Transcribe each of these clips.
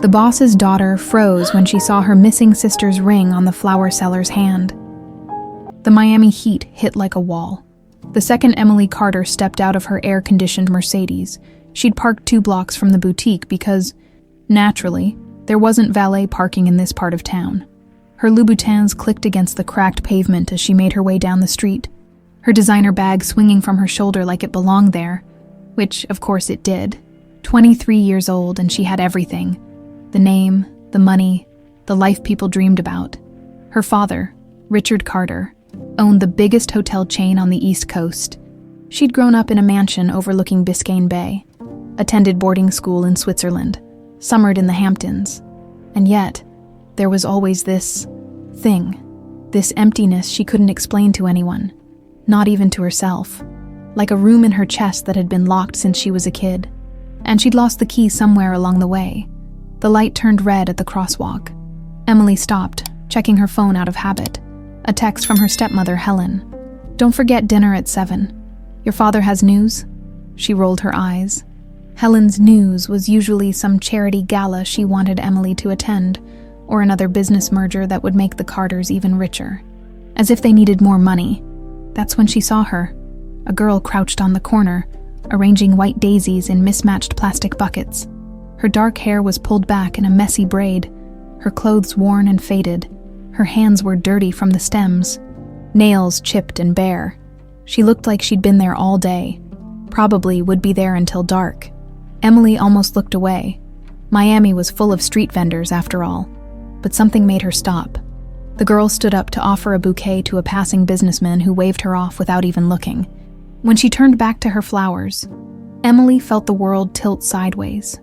The boss's daughter froze when she saw her missing sister's ring on the flower seller's hand. The Miami heat hit like a wall. The second Emily Carter stepped out of her air-conditioned Mercedes, she'd parked 2 blocks from the boutique because, naturally, there wasn't valet parking in this part of town. Her Louboutins clicked against the cracked pavement as she made her way down the street, her designer bag swinging from her shoulder like it belonged there, which, of course, it did. 23 years old, and she had everything. The name, the money, the life people dreamed about. Her father, Richard Carter, owned the biggest hotel chain on the East Coast. She'd grown up in a mansion overlooking Biscayne Bay, attended boarding school in Switzerland, summered in the Hamptons. And yet, there was always this thing, this emptiness she couldn't explain to anyone, not even to herself, like a room in her chest that had been locked since she was a kid. And she'd lost the key somewhere along the way. The light turned red at the crosswalk. Emily stopped, checking her phone out of habit. A text from her stepmother, Helen. "Don't forget dinner at 7. Your father has news?" She rolled her eyes. Helen's news was usually some charity gala she wanted Emily to attend, or another business merger that would make the Carters even richer. As if they needed more money. That's when she saw her, a girl crouched on the corner, arranging white daisies in mismatched plastic buckets. Her dark hair was pulled back in a messy braid, her clothes worn and faded. Her hands were dirty from the stems, nails chipped and bare. She looked like she'd been there all day, probably would be there until dark. Emily almost looked away. Miami was full of street vendors, after all. But something made her stop. The girl stood up to offer a bouquet to a passing businessman who waved her off without even looking. When she turned back to her flowers, Emily felt the world tilt sideways.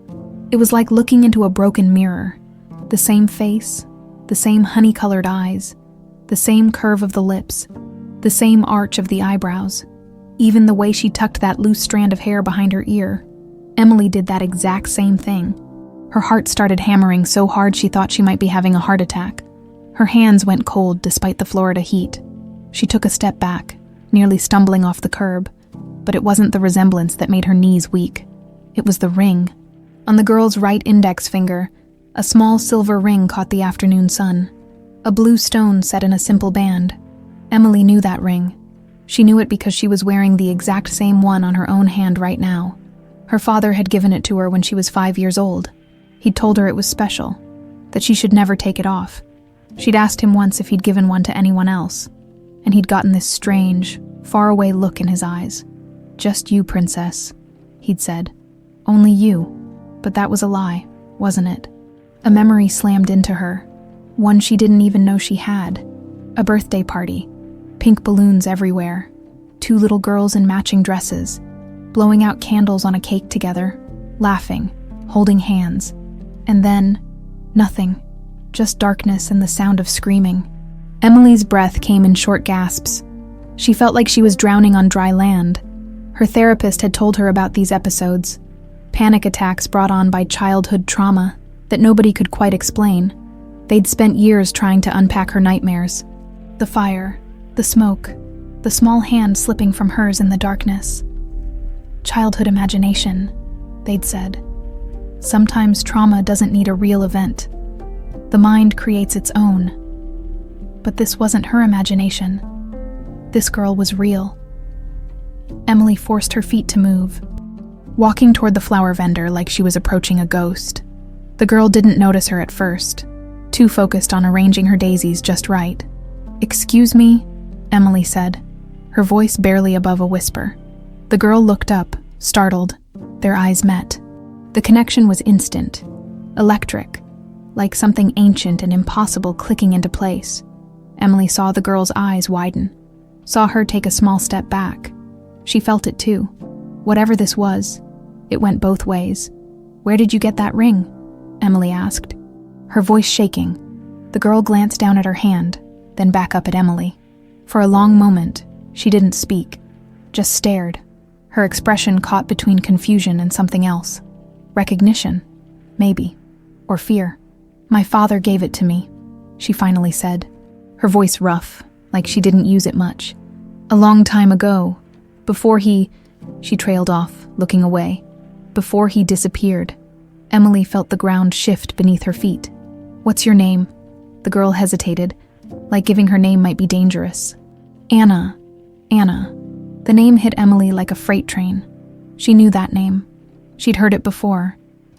It was like looking into a broken mirror. The same face, the same honey-colored eyes, the same curve of the lips, the same arch of the eyebrows, even the way she tucked that loose strand of hair behind her ear. Emily did that exact same thing. Her heart started hammering so hard she thought she might be having a heart attack. Her hands went cold despite the Florida heat. She took a step back, nearly stumbling off the curb, but it wasn't the resemblance that made her knees weak. It was the ring. On the girl's right index finger, a small silver ring caught the afternoon sun. A blue stone set in a simple band. Emily knew that ring. She knew it because she was wearing the exact same one on her own hand right now. Her father had given it to her when she was 5 years old. He'd told her it was special, that she should never take it off. She'd asked him once if he'd given one to anyone else, and he'd gotten this strange, faraway look in his eyes. "Just you, princess," he'd said. "Only you." But that was a lie, wasn't it? A memory slammed into her, one she didn't even know she had. A birthday party, pink balloons everywhere, 2 little girls in matching dresses, blowing out candles on a cake together, laughing, holding hands. And then, nothing, just darkness and the sound of screaming. Emily's breath came in short gasps. She felt like she was drowning on dry land. Her therapist had told her about these episodes, panic attacks brought on by childhood trauma that nobody could quite explain. They'd spent years trying to unpack her nightmares. The fire, the smoke, the small hand slipping from hers in the darkness. Childhood imagination, they'd said. Sometimes trauma doesn't need a real event. The mind creates its own. But this wasn't her imagination. This girl was real. Emily forced her feet to move, walking toward the flower vendor like she was approaching a ghost. The girl didn't notice her at first, too focused on arranging her daisies just right. "Excuse me," Emily said, her voice barely above a whisper. The girl looked up, startled. Their eyes met. The connection was instant, electric, like something ancient and impossible clicking into place. Emily saw the girl's eyes widen, saw her take a small step back. She felt it too. Whatever this was, it went both ways. "Where did you get that ring?" Emily asked, her voice shaking. The girl glanced down at her hand, then back up at Emily. For a long moment, she didn't speak, just stared, her expression caught between confusion and something else. Recognition, maybe, or fear. "My father gave it to me," she finally said, her voice rough, like she didn't use it much. "A long time ago, before he..." She trailed off, looking away. "Before he disappeared." Emily felt the ground shift beneath her feet. "What's your name?" The girl hesitated, like giving her name might be dangerous. "Anna. Anna." The name hit Emily like a freight train. She knew that name. She'd heard it before,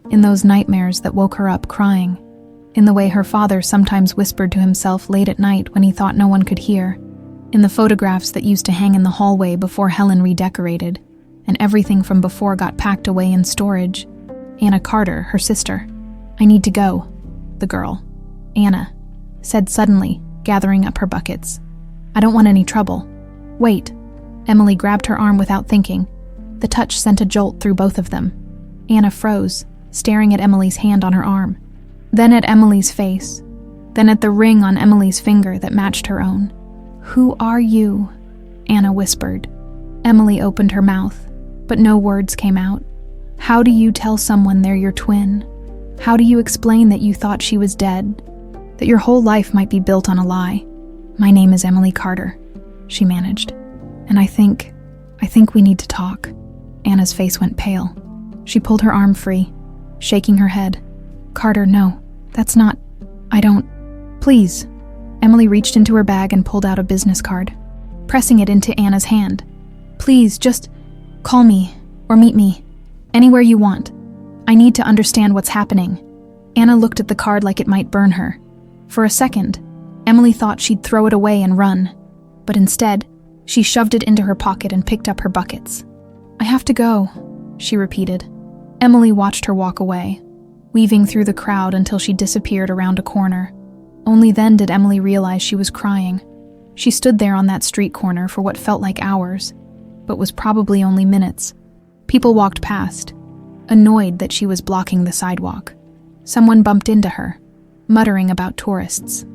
in those nightmares that woke her up crying, in the way her father sometimes whispered to himself late at night when he thought no one could hear, in the photographs that used to hang in the hallway before Helen redecorated, and everything from before got packed away in storage. Anna Carter, her sister. "I need to go," the girl, Anna, said suddenly, gathering up her buckets. "I don't want any trouble." "Wait." Emily grabbed her arm without thinking. The touch sent a jolt through both of them. Anna froze, staring at Emily's hand on her arm, then at Emily's face, then at the ring on Emily's finger that matched her own. "Who are you?" Anna whispered. Emily opened her mouth, but no words came out. "How do you tell someone they're your twin? How do you explain that you thought she was dead? That your whole life might be built on a lie?" "My name is Emily Carter," she managed. "And I think we need to talk." Anna's face went pale. She pulled her arm free, shaking her head. "Carter, no, that's not... I don't... Please." Emily reached into her bag and pulled out a business card, pressing it into Anna's hand. "Please, just call me or meet me. Anywhere you want. I need to understand what's happening." Anna looked at the card like it might burn her. For a second, Emily thought she'd throw it away and run, but instead, she shoved it into her pocket and picked up her buckets. "I have to go," she repeated. Emily watched her walk away, weaving through the crowd until she disappeared around a corner. Only then did Emily realize she was crying. She stood there on that street corner for what felt like hours, but was probably only minutes. People walked past, annoyed that she was blocking the sidewalk. Someone bumped into her, muttering about tourists.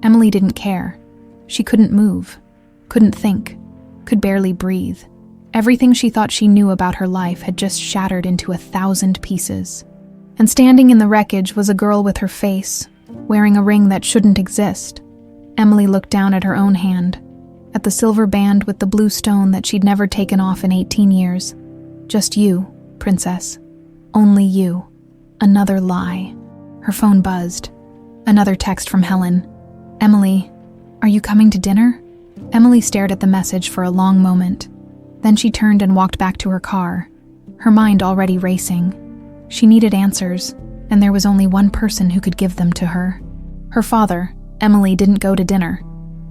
Emily didn't care. She couldn't move, couldn't think, could barely breathe. Everything she thought she knew about her life had just shattered into 1,000 pieces. And standing in the wreckage was a girl with her face, wearing a ring that shouldn't exist. Emily looked down at her own hand, at the silver band with the blue stone that she'd never taken off in 18 years. "Just you, princess. Only you." Another lie. Her phone buzzed. Another text from Helen. "Emily, are you coming to dinner?" Emily stared at the message for a long moment. Then she turned and walked back to her car, her mind already racing. She needed answers, and there was only one person who could give them to her. Her father, Emily, didn't go to dinner.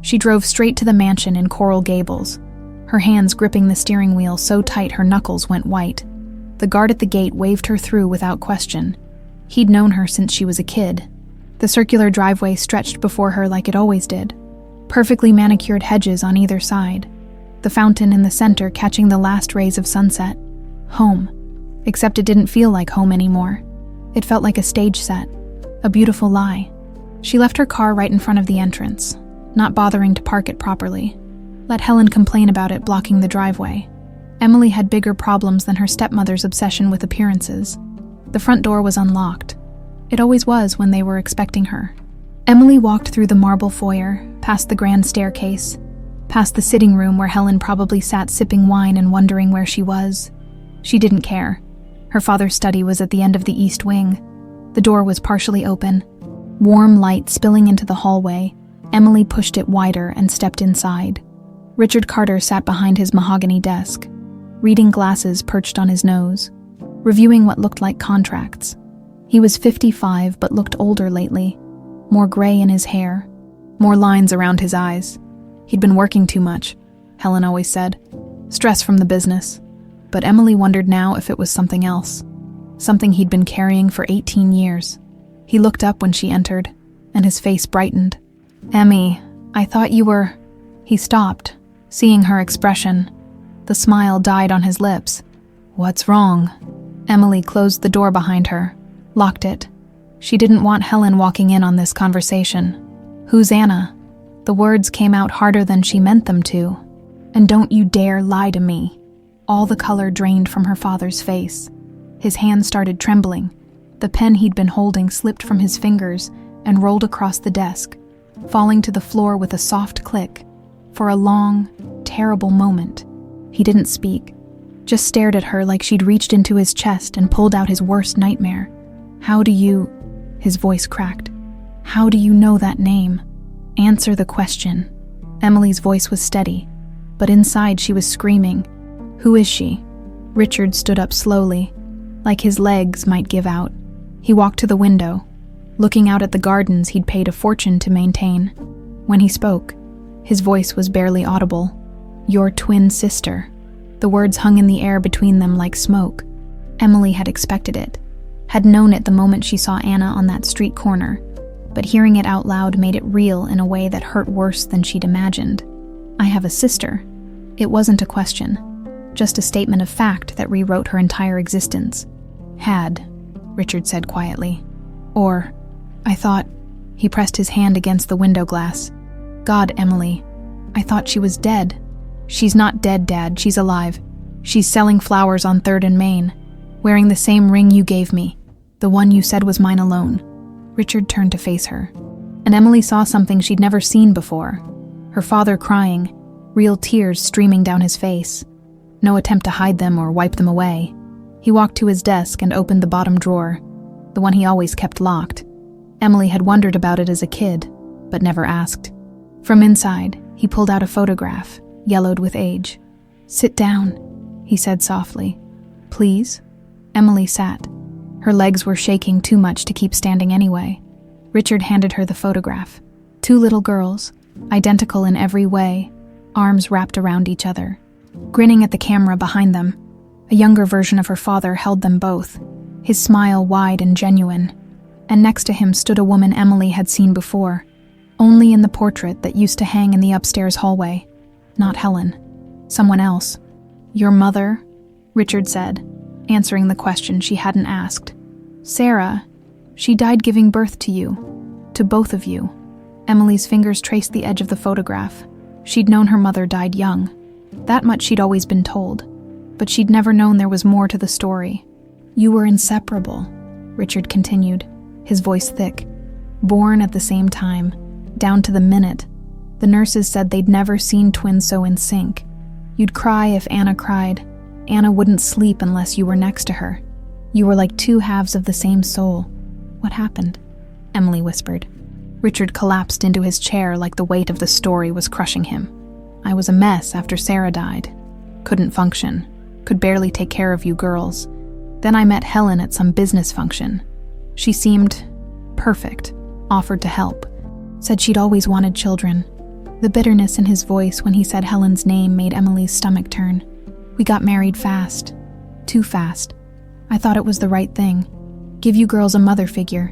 She drove straight to the mansion in Coral Gables, her hands gripping the steering wheel so tight her knuckles went white. The guard at the gate waved her through without question. He'd known her since she was a kid. The circular driveway stretched before her like it always did, perfectly manicured hedges on either side, the fountain in the center catching the last rays of sunset. Home. Except it didn't feel like home anymore. It felt like a stage set, a beautiful lie. She left her car right in front of the entrance, not bothering to park it properly. Let Helen complain about it blocking the driveway. Emily had bigger problems than her stepmother's obsession with appearances. The front door was unlocked. It always was when they were expecting her. Emily walked through the marble foyer, past the grand staircase, past the sitting room where Helen probably sat sipping wine and wondering where she was. She didn't care. Her father's study was at the end of the east wing. The door was partially open. Warm light spilling into the hallway. Emily pushed it wider and stepped inside. Richard Carter sat behind his mahogany desk, reading glasses perched on his nose, reviewing what looked like contracts. He was 55 but looked older lately, more gray in his hair, more lines around his eyes. He'd been working too much, Helen always said. Stress from the business. But Emily wondered now if it was something else, something he'd been carrying for 18 years. He looked up when she entered, and his face brightened. "Emmy, I thought you were..." He stopped, seeing her expression. The smile died on his lips. "What's wrong?" Emily closed the door behind her, locked it. She didn't want Helen walking in on this conversation. "Who's Anna?" The words came out harder than she meant them to. "And don't you dare lie to me." All the color drained from her father's face. His hand started trembling. The pen he'd been holding slipped from his fingers and rolled across the desk, falling to the floor with a soft click. For a long, terrible moment, he didn't speak, just stared at her like she'd reached into his chest and pulled out his worst nightmare. How do you—" His voice cracked. "How do you know that name? Answer the question." Emily's voice was steady, but inside she was screaming. "Who is she?" Richard stood up slowly, like his legs might give out. He walked to the window, looking out at the gardens he'd paid a fortune to maintain. When he spoke, his voice was barely audible. "Your twin sister." The words hung in the air between them like smoke. Emily had expected it, had known it the moment she saw Anna on that street corner, but hearing it out loud made it real in a way that hurt worse than she'd imagined. "I have a sister." It wasn't a question, just a statement of fact that rewrote her entire existence. "Had," Richard said quietly. "Or, I thought—" He pressed his hand against the window glass. "God, Emily, I thought she was dead." "She's not dead, Dad, she's alive. She's selling flowers on 3rd and Main, wearing the same ring you gave me, the one you said was mine alone." Richard turned to face her, and Emily saw something she'd never seen before. Her father crying, real tears streaming down his face. No attempt to hide them or wipe them away. He walked to his desk and opened the bottom drawer, the one he always kept locked. Emily had wondered about it as a kid, but never asked. From inside, he pulled out a photograph, yellowed with age. "Sit down," he said softly. "Please?" Emily sat. Her legs were shaking too much to keep standing anyway. Richard handed her the photograph. 2 little girls, identical in every way, arms wrapped around each other. Grinning at the camera behind them, a younger version of her father held them both, his smile wide and genuine. And next to him stood a woman Emily had seen before, only in the portrait that used to hang in the upstairs hallway. Not Helen. Someone else. "Your mother?" Richard said, answering the question she hadn't asked. "Sarah. She died giving birth to you. To both of you." Emily's fingers traced the edge of the photograph. She'd known her mother died young. That much she'd always been told, but she'd never known there was more to the story. "You were inseparable," Richard continued, his voice thick. "Born at the same time, down to the minute. The nurses said they'd never seen twins so in sync. You'd cry if Anna cried. Anna wouldn't sleep unless you were next to her. You were like 2 halves of the same soul." "What happened?" Emily whispered. Richard collapsed into his chair like the weight of the story was crushing him. "I was a mess after Sarah died. Couldn't function. Could barely take care of you girls. Then I met Helen at some business function. She seemed perfect, offered to help. Said she'd always wanted children." The bitterness in his voice when he said Helen's name made Emily's stomach turn. "We got married fast. Too fast. I thought it was the right thing. Give you girls a mother figure.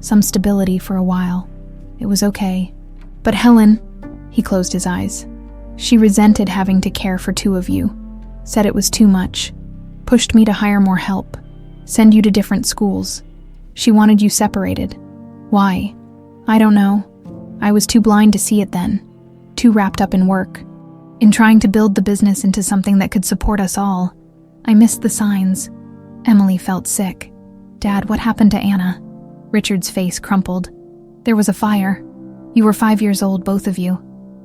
Some stability for a while. It was okay. But Helen—" He closed his eyes. "She resented having to care for 2 of you. Said it was too much. Pushed me to hire more help. Send you to different schools. She wanted you separated. Why? I don't know. I was too blind to see it then. Too wrapped up in work. In trying to build the business into something that could support us all. I missed the signs." Emily felt sick. "Dad, what happened to Anna?" Richard's face crumpled. "There was a fire. You were 5 years old, both of you.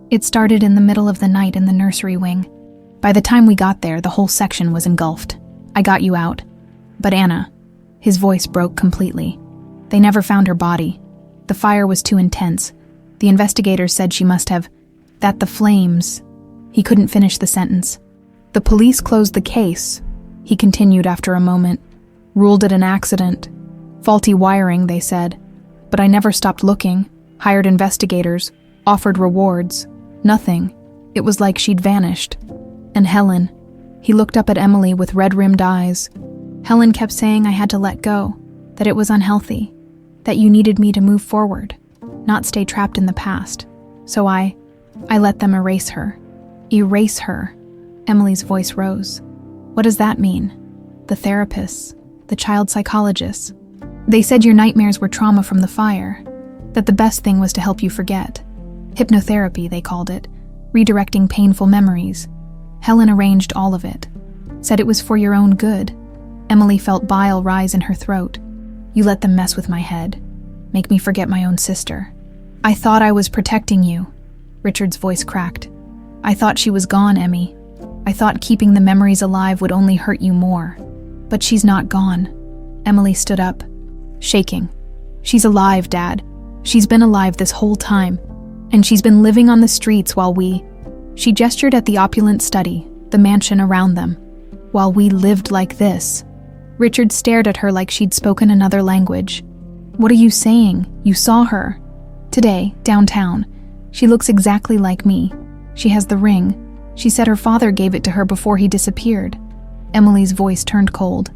It started in the middle of the night in the nursery wing. By the time we got there, the whole section was engulfed. I got you out. But Anna—" His voice broke completely. "They never found her body. The fire was too intense. The investigators said she must have— that the flames—" He couldn't finish the sentence. "The police closed the case," he continued after a moment. "Ruled it an accident. Faulty wiring, they said. But I never stopped looking, hired investigators, offered rewards. Nothing. It was like she'd vanished. And Helen—" He looked up at Emily with red-rimmed eyes. "Helen kept saying I had to let go, that it was unhealthy, that you needed me to move forward, not stay trapped in the past. So I let them erase her." "Erase her." Emily's voice rose. "What does that mean?" "The therapists, the child psychologists. They said your nightmares were trauma from the fire, that the best thing was to help you forget. Hypnotherapy, they called it, redirecting painful memories. Helen arranged all of it. Said it was for your own good." Emily felt bile rise in her throat. "You let them mess with my head, make me forget my own sister. I thought I was protecting you." Richard's voice cracked. "I thought she was gone, Emmy. I thought keeping the memories alive would only hurt you more. But she's not gone." Emily stood up. shaking. "She's alive, Dad. She's been alive this whole time. And she's been living on the streets while we—" She gestured at the opulent study, the mansion around them. "While we lived like this." Richard stared at her like she'd spoken another language. "What are you saying? You saw her." "Today, downtown. She looks exactly like me. She has the ring. She said her father gave it to her before he disappeared." Emily's voice turned cold.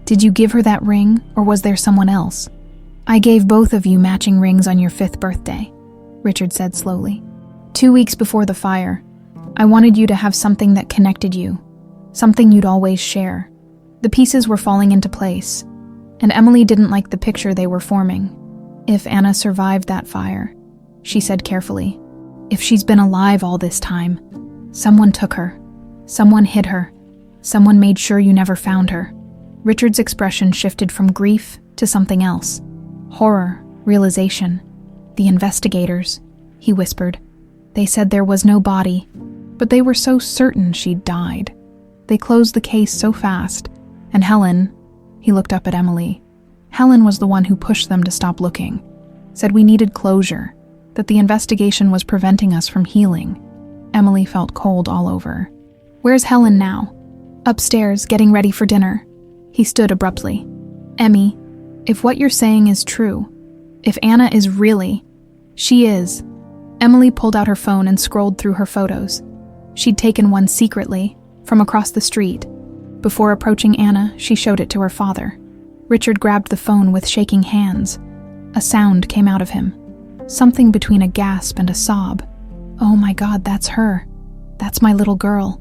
"Did you give her that ring, or was there someone else?" "I gave both of you matching rings on your 5th birthday," Richard said slowly. "2 weeks before the fire. I wanted you to have something that connected you, something you'd always share." The pieces were falling into place, and Emily didn't like the picture they were forming. "If Anna survived that fire," she said carefully, "if she's been alive all this time, someone took her. Someone hid her. Someone made sure you never found her." Richard's expression shifted from grief to something else. Horror, realization. "The investigators," he whispered. "They said there was no body, but they were so certain she'd died. They closed the case so fast, and Helen," he looked up at Emily, "Helen was the one who pushed them to stop looking, said we needed closure, that the investigation was preventing us from healing." Emily felt cold all over. "Where's Helen now?" "Upstairs, getting ready for dinner." He stood abruptly. "Emmy, if what you're saying is true, if Anna is really—" "She is." Emily pulled out her phone and scrolled through her photos. She'd taken one secretly, from across the street. Before approaching Anna, she showed it to her father. Richard grabbed the phone with shaking hands. A sound came out of him, something between a gasp and a sob. "Oh my God, that's her. That's my little girl.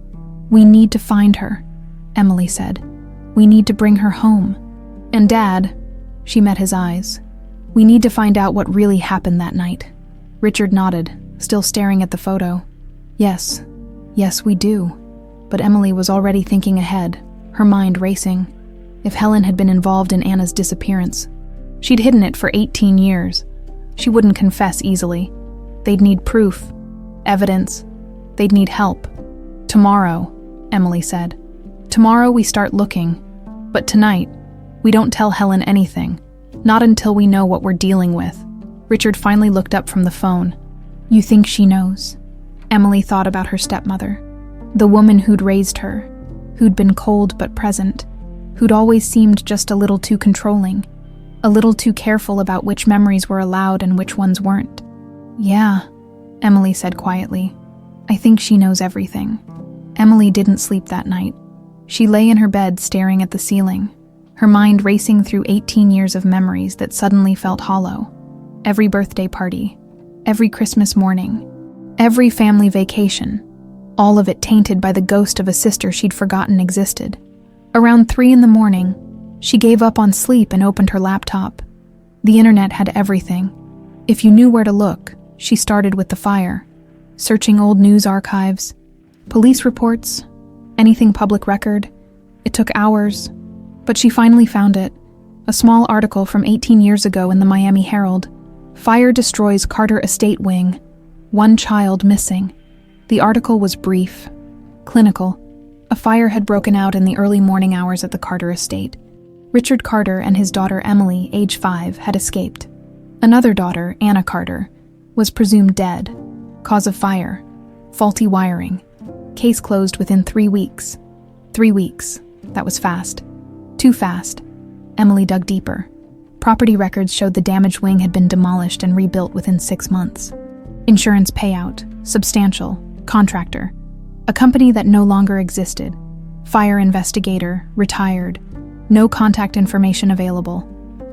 We need to find her," Emily said. "We need to bring her home. And Dad," she met his eyes, "we need to find out what really happened that night." Richard nodded, still staring at the photo. Yes, we do." But Emily was already thinking ahead, her mind racing. If Helen had been involved in Anna's disappearance, she'd hidden it for 18 years. She wouldn't confess easily. They'd need proof, evidence. They'd need help. "Tomorrow," Emily said. "Tomorrow we start looking. But tonight, we don't tell Helen anything. Not until we know what we're dealing with." Richard finally looked up from the phone. "You think she knows?" Emily thought about her stepmother, the woman who'd raised her, who'd been cold but present, who'd always seemed just a little too controlling, a little too careful about which memories were allowed and which ones weren't. "Yeah," Emily said quietly. "I think she knows everything." Emily didn't sleep that night. She lay in her bed staring at the ceiling, her mind racing through 18 years of memories that suddenly felt hollow. Every birthday party, every Christmas morning, every family vacation, all of it tainted by the ghost of a sister she'd forgotten existed. Around 3 a.m, she gave up on sleep and opened her laptop. The internet had everything. If you knew where to look, she started with the fire, searching old news archives, police reports, anything public record. It took hours, but she finally found it. A small article from 18 years ago in the Miami Herald. "Fire destroys Carter Estate Wing. 1 child missing." The article was brief, clinical. A fire had broken out in the early morning hours at the Carter estate. Richard Carter and his daughter Emily, age 5, had escaped. Another daughter, Anna Carter, was presumed dead. Cause of fire: faulty wiring. Case closed within 3 weeks. 3 weeks. That was fast. Too fast. Emily dug deeper. Property records showed the damaged wing had been demolished and rebuilt within 6 months. Insurance payout: substantial. Contractor: a company that no longer existed. Fire investigator: retired. No contact information available.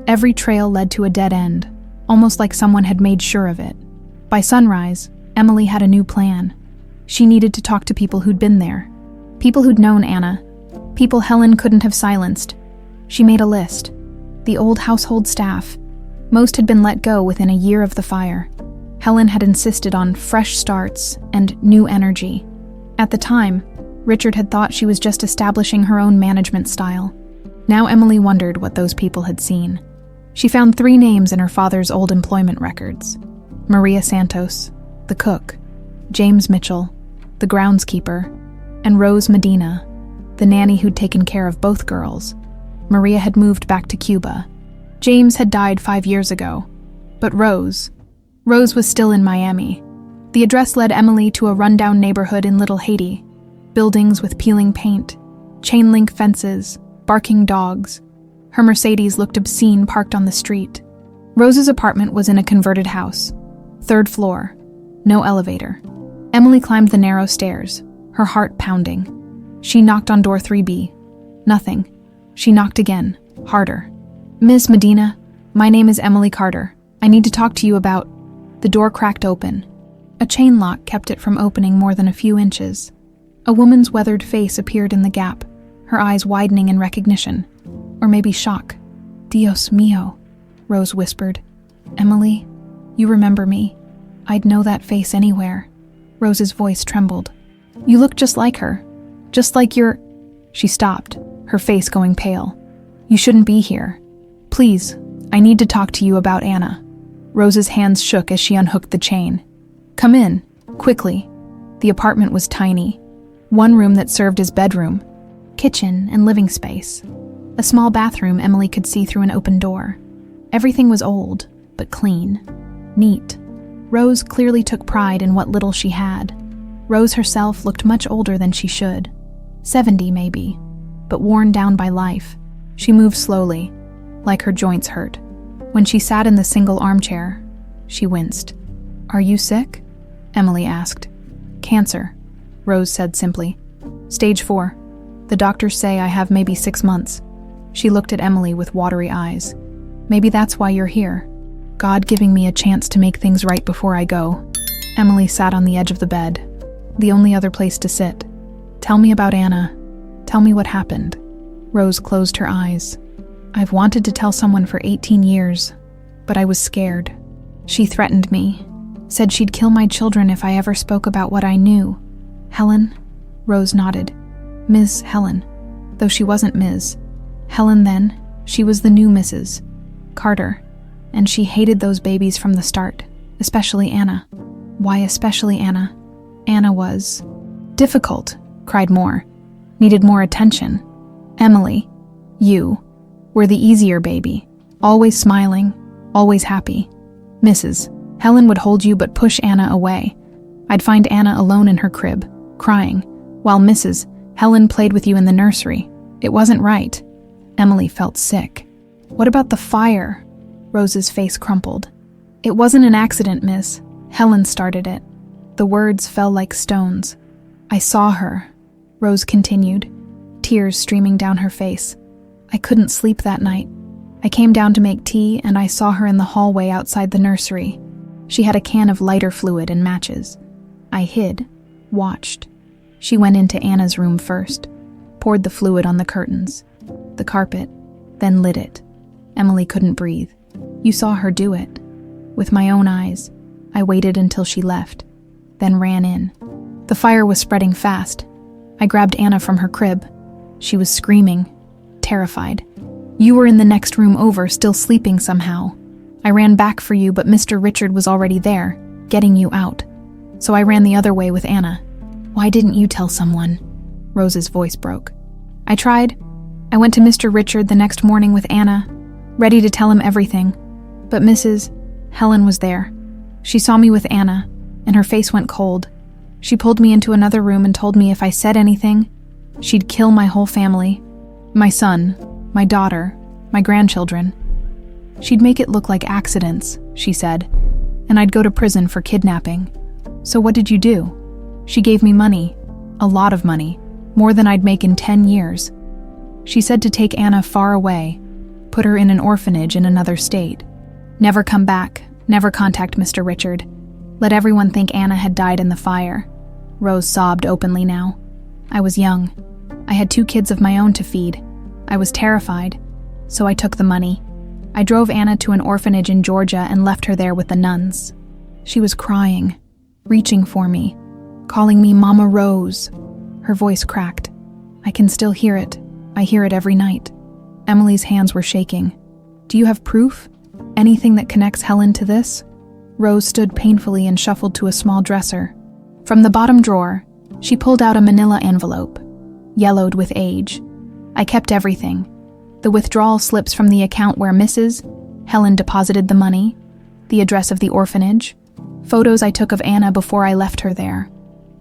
Every trail led to a dead end, almost like someone had made sure of it. By sunrise, Emily had a new plan. She needed to talk to people who'd been there. People who'd known Anna. People Helen couldn't have silenced. She made a list. The old household staff. Most had been let go within a year of the fire. Helen had insisted on fresh starts and new energy. At the time, Richard had thought she was just establishing her own management style. Now Emily wondered what those people had seen. She found 3 names in her father's old employment records: Maria Santos, the cook; James Mitchell, the groundskeeper; and Rose Medina, the nanny who'd taken care of both girls. Maria had moved back to Cuba. James had died 5 years ago. But Rose was still in Miami. The address led Emily to a rundown neighborhood in Little Haiti. Buildings with peeling paint, chain link fences, barking dogs. Her Mercedes looked obscene parked on the street. Rose's apartment was in a converted house. 3rd floor. No elevator. Emily climbed the narrow stairs, her heart pounding. She knocked on door 3B. Nothing. She knocked again, harder. "Miss Medina, my name is Emily Carter. I need to talk to you about..." The door cracked open. A chain lock kept it from opening more than a few inches. A woman's weathered face appeared in the gap, her eyes widening in recognition. Or maybe shock. "Dios mío," Rose whispered. "Emily, you remember me. I'd know that face anywhere." Rose's voice trembled. "You look just like her. Just like your..." She stopped, her face going pale. "You shouldn't be here. Please, I need to talk to you about Anna." Rose's hands shook as she unhooked the chain. "Come in, quickly." The apartment was tiny. One room that served as bedroom, kitchen, and living space. A small bathroom Emily could see through an open door. Everything was old, but clean. Neat. Rose clearly took pride in what little she had. Rose herself looked much older than she should. 70 maybe, but worn down by life. She moved slowly, like her joints hurt. When she sat in the single armchair, she winced. "Are you sick?" Emily asked. "Cancer," Rose said simply. "Stage 4. The doctors say I have maybe 6 months." She looked at Emily with watery eyes. "Maybe that's why you're here. God giving me a chance to make things right before I go." Emily sat on the edge of the bed, the only other place to sit. "Tell me about Anna. Tell me what happened." Rose closed her eyes. "I've wanted to tell someone for 18 years, but I was scared. She threatened me, said she'd kill my children if I ever spoke about what I knew." "Helen?" Rose nodded. "Ms. Helen, though she wasn't Ms. Helen then, she was the new Mrs. Carter, and she hated those babies from the start, especially Anna." "Why especially Anna?" "Anna was difficult," cried Moore. "Needed more attention. Emily, you were the easier baby, always smiling, always happy. Mrs. Helen would hold you but push Anna away. I'd find Anna alone in her crib, crying, while Mrs. Helen played with you in the nursery. It wasn't right." Emily felt sick. "What about the fire?" Rose's face crumpled. "It wasn't an accident, miss. Helen started it." The words fell like stones. "I saw her," Rose continued, tears streaming down her face. "I couldn't sleep that night. I came down to make tea and I saw her in the hallway outside the nursery. She had a can of lighter fluid and matches. I hid, watched. She went into Anna's room first, poured the fluid on the curtains, the carpet, then lit it. Emily couldn't breathe. You saw her do it. With my own eyes, I waited until she left, then ran in. The fire was spreading fast. I grabbed Anna from her crib. She was screaming, terrified. You were in the next room over, still sleeping somehow. I ran back for you, but Mr. Richard was already there, getting you out. So I ran the other way with Anna. Why didn't you tell someone?" Rose's voice broke. "I tried. I went to Mr. Richard the next morning with Anna, ready to tell him everything. But Mrs. Helen was there. She saw me with Anna, and her face went cold. She pulled me into another room and told me if I said anything, she'd kill my whole family. My son, my daughter, my grandchildren. She'd make it look like accidents," she said, "and I'd go to prison for kidnapping. So what did you do?" She gave me money, a lot of money, more than I'd make in 10 years. She said to take Anna far away, put her in an orphanage in another state. Never come back, never contact Mr. Richard. Let everyone think Anna had died in the fire. Rose sobbed openly now. I was young. I had 2 kids of my own to feed. I was terrified, so I took the money. I drove Anna to an orphanage in Georgia and left her there with the nuns. She was crying, reaching for me, calling me Mama Rose. Her voice cracked. I can still hear it. I hear it every night. Emily's hands were shaking. "Do you have proof? Anything that connects Helen to this?" Rose stood painfully and shuffled to a small dresser. From the bottom drawer, she pulled out a manila envelope, yellowed with age. I kept everything. The withdrawal slips from the account where Mrs. Helen deposited the money, the address of the orphanage, photos I took of Anna before I left her there.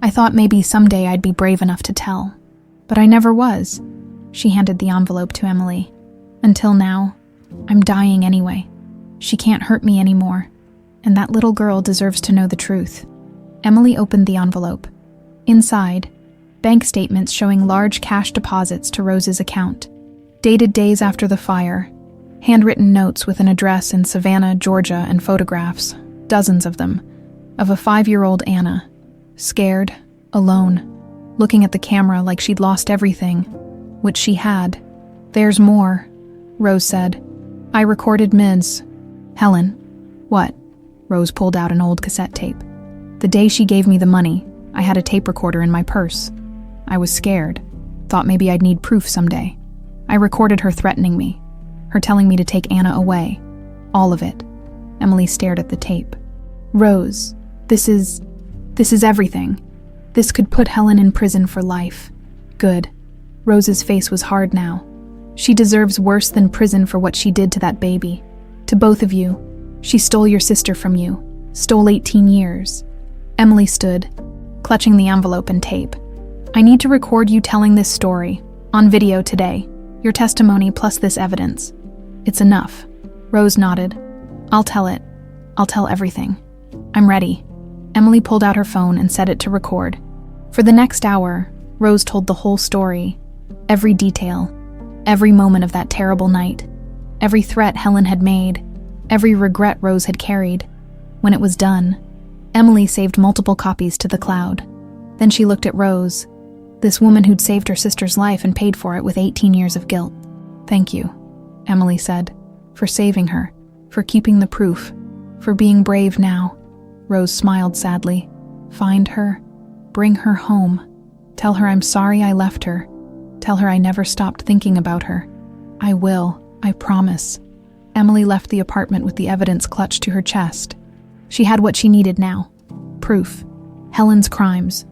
I thought maybe someday I'd be brave enough to tell. But I never was. She handed the envelope to Emily. Until now, I'm dying anyway. She can't hurt me anymore. And that little girl deserves to know the truth. Emily opened the envelope. Inside, bank statements showing large cash deposits to Rose's account. Dated days after the fire. Handwritten notes with an address in Savannah, Georgia, and photographs, dozens of them, of a 5-year-old Anna, scared, alone, looking at the camera like she'd lost everything, which she had. There's more, Rose said. I recorded Ms. Helen. What? Rose pulled out an old cassette tape. The day she gave me the money, I had a tape recorder in my purse. I was scared, thought maybe I'd need proof someday. I recorded her threatening me, her telling me to take Anna away. All of it. Emily stared at the tape. Rose, this is everything. This could put Helen in prison for life. Good. Rose's face was hard now. She deserves worse than prison for what she did to that baby. To both of you. She stole your sister from you. Stole 18 years. Emily stood, clutching the envelope and tape. I need to record you telling this story, on video today. Your testimony plus this evidence. It's enough. Rose nodded. I'll tell it. I'll tell everything. I'm ready. Emily pulled out her phone and set it to record. For the next hour, Rose told the whole story. Every detail. Every moment of that terrible night. Every threat Helen had made. Every regret Rose had carried. When it was done, Emily saved multiple copies to the cloud. Then she looked at Rose, this woman who'd saved her sister's life and paid for it with 18 years of guilt. Thank you, Emily said, for saving her, for keeping the proof, for being brave now. Rose smiled sadly. Find her, bring her home. Tell her I'm sorry I left her. Tell her I never stopped thinking about her. I will, I promise. Emily left the apartment with the evidence clutched to her chest. She had what she needed now. Proof. Helen's crimes.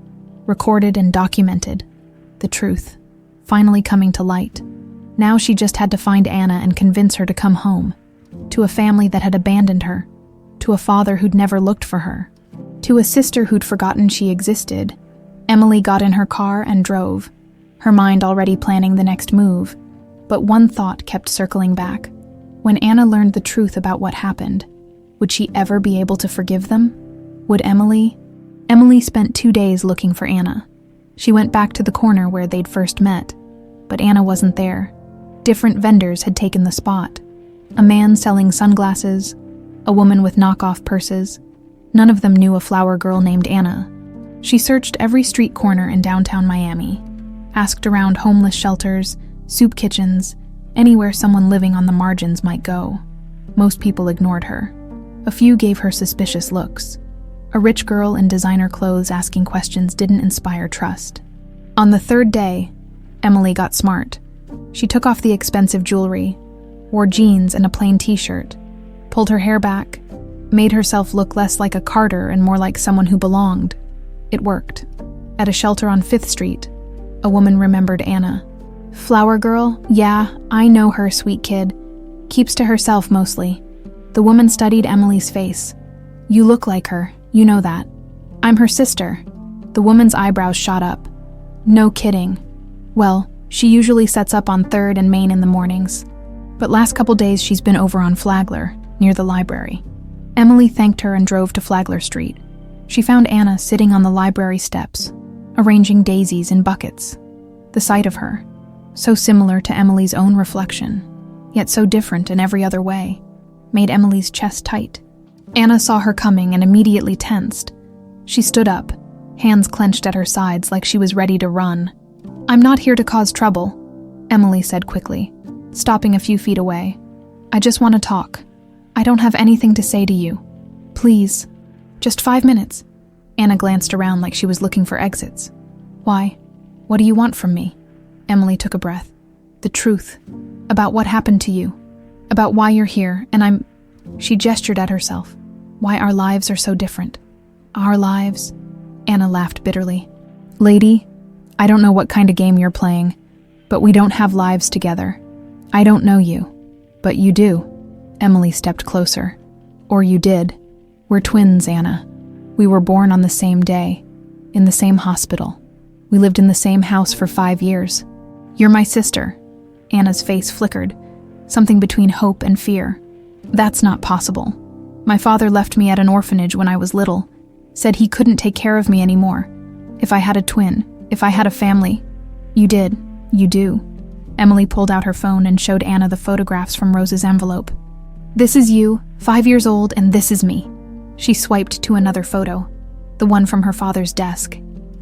Recorded and documented. The truth. Finally coming to light. Now she just had to find Anna and convince her to come home. To a family that had abandoned her. To a father who'd never looked for her. To a sister who'd forgotten she existed. Emily got in her car and drove, her mind already planning the next move. But one thought kept circling back. When Anna learned the truth about what happened, would she ever be able to forgive them? Would Emily? Emily spent 2 days looking for Anna. She went back to the corner where they'd first met, but Anna wasn't there. Different vendors had taken the spot. A man selling sunglasses, a woman with knockoff purses. None of them knew a flower girl named Anna. She searched every street corner in downtown Miami, asked around homeless shelters, soup kitchens, anywhere someone living on the margins might go. Most people ignored her. A few gave her suspicious looks. A rich girl in designer clothes asking questions didn't inspire trust. On the 3rd day, Emily got smart. She took off the expensive jewelry, wore jeans and a plain t-shirt, pulled her hair back, made herself look less like a carter and more like someone who belonged. It worked. At a shelter on 5th Street, a woman remembered Anna. Flower girl? Yeah, I know her, sweet kid. Keeps to herself mostly. The woman studied Emily's face. You look like her, you know that. I'm her sister. The woman's eyebrows shot up. No kidding. Well, she usually sets up on 3rd and Main in the mornings. But last couple days she's been over on Flagler, near the library. Emily thanked her and drove to Flagler Street. She found Anna sitting on the library steps, arranging daisies in buckets. The sight of her, so similar to Emily's own reflection, yet so different in every other way, made Emily's chest tight. Anna saw her coming and immediately tensed. She stood up, hands clenched at her sides like she was ready to run. I'm not here to cause trouble, Emily said quickly, stopping a few feet away. I just want to talk. I don't have anything to say to you. Please, just 5 minutes. Anna glanced around like she was looking for exits. Why? What do you want from me? Emily took a breath. The truth. About what happened to you. About why you're here, and She gestured at herself. Why our lives are so different. Our lives? Anna laughed bitterly. Lady, I don't know what kind of game you're playing, but we don't have lives together. I don't know you, but you do. Emily stepped closer. Or you did. We're twins, Anna. We were born on the same day, in the same hospital. We lived in the same house for 5 years. You're my sister. Anna's face flickered, something between hope and fear. That's not possible. My father left me at an orphanage when I was little, said he couldn't take care of me anymore. If I had a twin, if I had a family. You did. You do. Emily pulled out her phone and showed Anna the photographs from Rose's envelope. This is you, 5 years old, and this is me. She swiped to another photo, the one from her father's desk.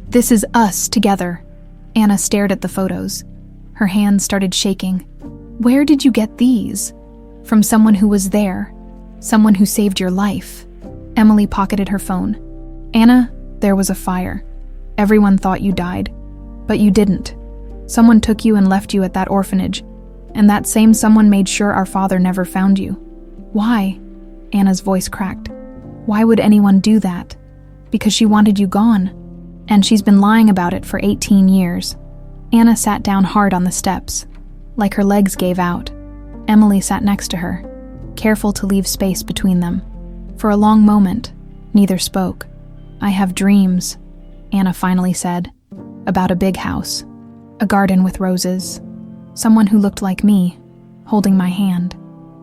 This is us together. Anna stared at the photos. Her hands started shaking. Where did you get these? From someone who was there. Someone who saved your life. Emily pocketed her phone. Anna, there was a fire. Everyone thought you died, but you didn't. Someone took you and left you at that orphanage, and that same someone made sure our father never found you. Why? Anna's voice cracked. Why would anyone do that? Because she wanted you gone, and she's been lying about it for 18 years. Anna sat down hard on the steps, like her legs gave out. Emily sat next to her, careful to leave space between them. For a long moment, neither spoke. I have dreams, Anna finally said, about a big house, a garden with roses, someone who looked like me, holding my hand.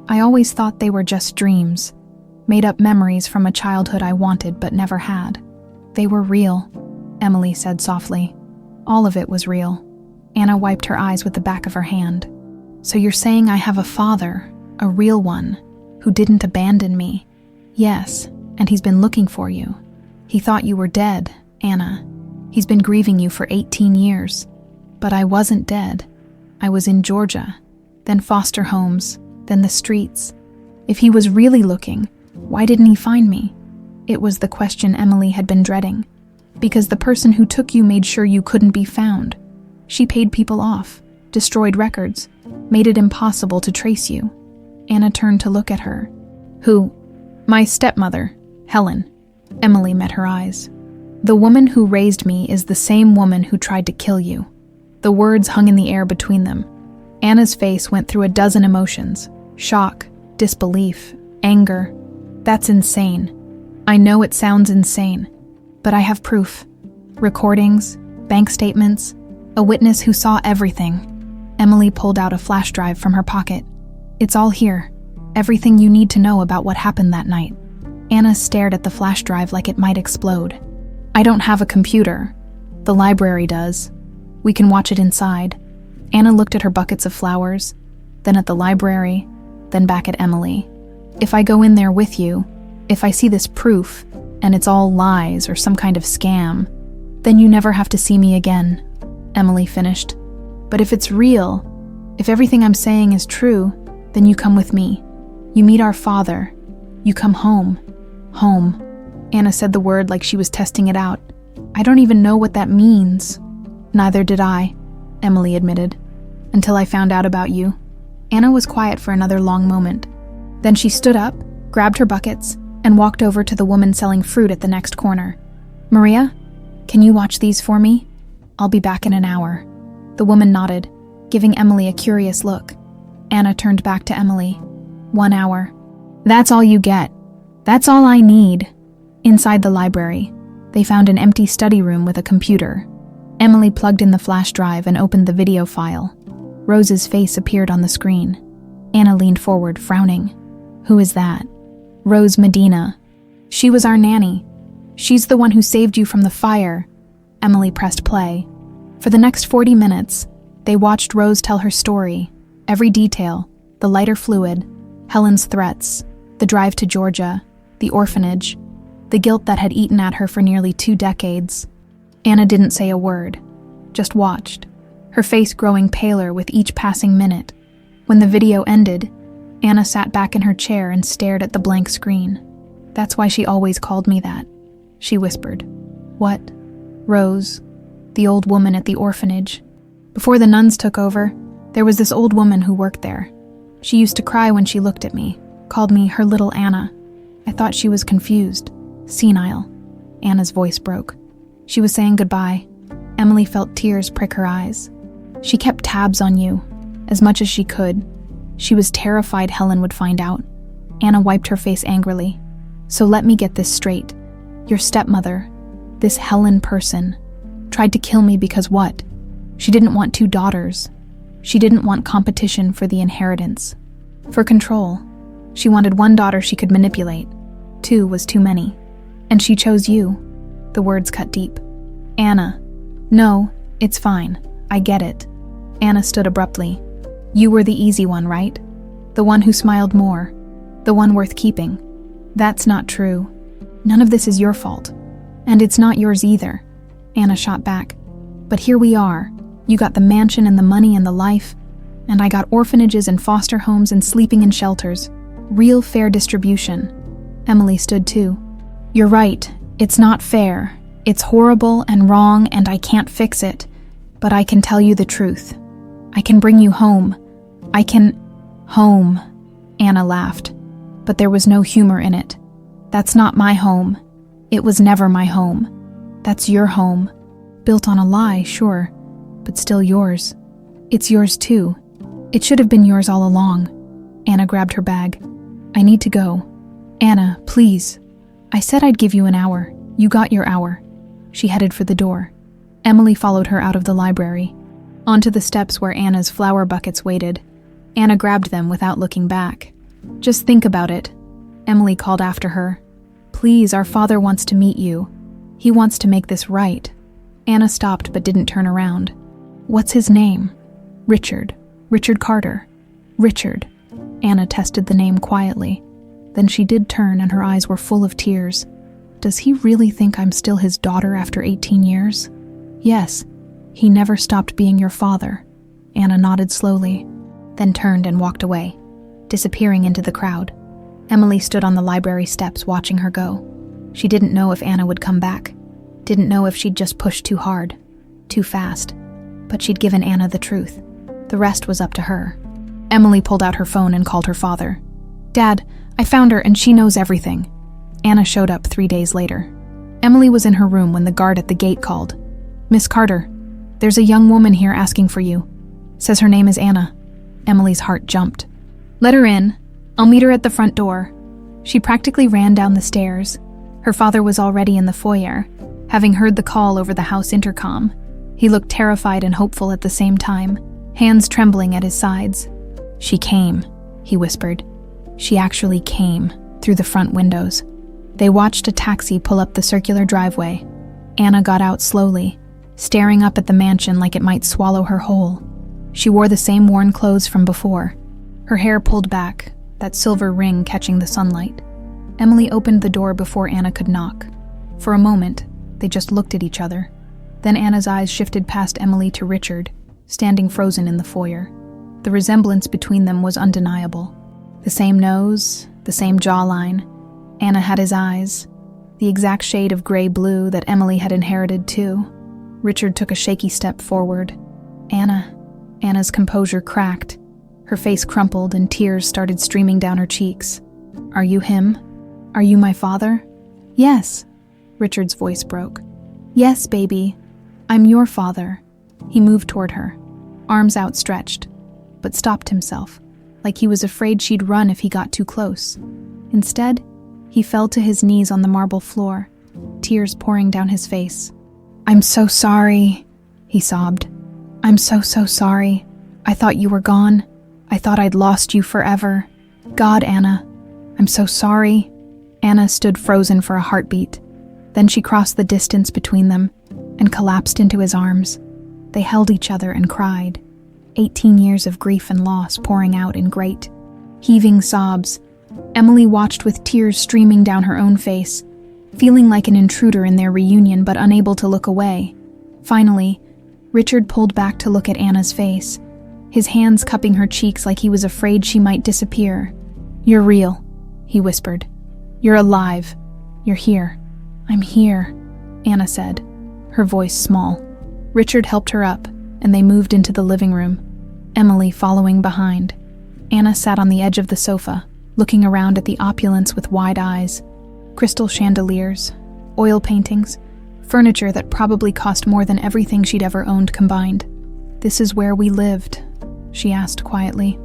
I always thought they were just dreams, made-up memories from a childhood I wanted but never had. They were real, Emily said softly. All of it was real. Anna wiped her eyes with the back of her hand. So you're saying I have a father, a real one, who didn't abandon me? Yes, and he's been looking for you. He thought you were dead, Anna. He's been grieving you for 18 years. But I wasn't dead. I was in Georgia, then foster homes, then the streets. If he was really looking, why didn't he find me? It was the question Emily had been dreading. Because the person who took you made sure you couldn't be found. She paid people off, destroyed records, made it impossible to trace you. Anna turned to look at her. Who? My stepmother, Helen. Emily met her eyes. The woman who raised me is the same woman who tried to kill you. The words hung in the air between them. Anna's face went through a dozen emotions. Shock, disbelief, anger. That's insane. I know it sounds insane, but I have proof. Recordings, bank statements, a witness who saw everything. Emily pulled out a flash drive from her pocket. It's all here. Everything you need to know about what happened that night. Anna stared at the flash drive like it might explode. I don't have a computer. The library does. We can watch it inside. Anna looked at her buckets of flowers, then at the library, then back at Emily. If I go in there with you, if I see this proof, and it's all lies or some kind of scam, then you never have to see me again, Emily finished. But if it's real, if everything I'm saying is true, then you come with me. You meet our father. You come home. Home. Anna said the word like she was testing it out. I don't even know what that means. Neither did I, Emily admitted, until I found out about you. Anna was quiet for another long moment. Then she stood up, grabbed her buckets, and walked over to the woman selling fruit at the next corner. Maria, can you watch these for me? I'll be back in an hour. The woman nodded, giving Emily a curious look. Anna turned back to Emily. 1 hour. That's all you get. That's all I need. Inside the library, they found an empty study room with a computer. Emily plugged in the flash drive and opened the video file. Rose's face appeared on the screen. Anna leaned forward, frowning. Who is that? Rose Medina. She was our nanny. She's the one who saved you from the fire. Emily pressed play. For the next 40 minutes, they watched Rose tell her story. Every detail, the lighter fluid, Helen's threats, the drive to Georgia, the orphanage, the guilt that had eaten at her for nearly 2 decades. Anna didn't say a word, just watched, her face growing paler with each passing minute. When the video ended, Anna sat back in her chair and stared at the blank screen. That's why she always called me that, she whispered. What? Rose, the old woman at the orphanage. Before the nuns took over, there was this old woman who worked there. She used to cry when she looked at me, called me her little Anna. I thought she was confused, senile. Anna's voice broke. She was saying goodbye. Emily felt tears prick her eyes. She kept tabs on you, as much as she could. She was terrified Helen would find out. Anna wiped her face angrily. So let me get this straight. Your stepmother, this Helen person, tried to kill me because what? She didn't want 2 daughters. She didn't want competition for the inheritance. For control. She wanted 1 daughter she could manipulate. 2 was too many. And she chose you. The words cut deep. Anna. No, it's fine. I get it. Anna stood abruptly. You were the easy one, right? The one who smiled more. The one worth keeping. That's not true. None of this is your fault. And it's not yours either. Anna shot back. But here we are. You got the mansion and the money and the life. And I got orphanages and foster homes and sleeping in shelters. Real fair distribution. Emily stood too. You're right. It's not fair. It's horrible and wrong and I can't fix it. But I can tell you the truth. I can bring you home. I can... Home. Anna laughed. But there was no humor in it. That's not my home. It was never my home. That's your home. Built on a lie, sure. But still yours. It's yours too. It should have been yours all along. Anna grabbed her bag. I need to go. Anna, please. I said I'd give you an hour. You got your hour. She headed for the door. Emily followed her out of the library, onto the steps where Anna's flower buckets waited. Anna grabbed them without looking back. Just think about it. Emily called after her. Please, our father wants to meet you. He wants to make this right. Anna stopped but didn't turn around. What's his name? Richard. Richard Carter. Richard. Anna tested the name quietly. Then she did turn and her eyes were full of tears. Does he really think I'm still his daughter after 18 years? Yes. He never stopped being your father. Anna nodded slowly, then turned and walked away, disappearing into the crowd. Emily stood on the library steps watching her go. She didn't know if Anna would come back. Didn't know if she'd just pushed too hard, too fast. But she'd given Anna the truth. The rest was up to her. Emily pulled out her phone and called her father. Dad, I found her and she knows everything. Anna showed up 3 days later. Emily was in her room when the guard at the gate called. Miss Carter, there's a young woman here asking for you. Says her name is Anna. Emily's heart jumped. Let her in. I'll meet her at the front door. She practically ran down the stairs. Her father was already in the foyer, having heard the call over the house intercom. He looked terrified and hopeful at the same time, hands trembling at his sides. She came, he whispered. She actually came, through the front windows. They watched a taxi pull up the circular driveway. Anna got out slowly, staring up at the mansion like it might swallow her whole. She wore the same worn clothes from before, her hair pulled back, that silver ring catching the sunlight. Emily opened the door before Anna could knock. For a moment, they just looked at each other. Then Anna's eyes shifted past Emily to Richard, standing frozen in the foyer. The resemblance between them was undeniable. The same nose, the same jawline. Anna had his eyes, the exact shade of gray-blue that Emily had inherited too. Richard took a shaky step forward. Anna's composure cracked. Her face crumpled and tears started streaming down her cheeks. Are you him? Are you my father? Yes. Richard's voice broke. Yes, baby. I'm your father. He moved toward her, arms outstretched, but stopped himself, like he was afraid she'd run if he got too close. Instead, he fell to his knees on the marble floor, tears pouring down his face. I'm so sorry, he sobbed. I'm so sorry. I thought you were gone. I thought I'd lost you forever. God, Anna, I'm so sorry. Anna stood frozen for a heartbeat. Then she crossed the distance between them and collapsed into his arms. They held each other and cried, 18 years of grief and loss pouring out in great, heaving sobs. Emily watched with tears streaming down her own face, feeling like an intruder in their reunion but unable to look away. Finally, Richard pulled back to look at Anna's face, his hands cupping her cheeks like he was afraid she might disappear. You're real, he whispered. You're alive. You're here. I'm here, Anna said, her voice small. Richard helped her up, and they moved into the living room, Emily following behind. Anna sat on the edge of the sofa, looking around at the opulence with wide eyes. Crystal chandeliers, oil paintings, furniture that probably cost more than everything she'd ever owned combined. This is where we lived. she asked quietly.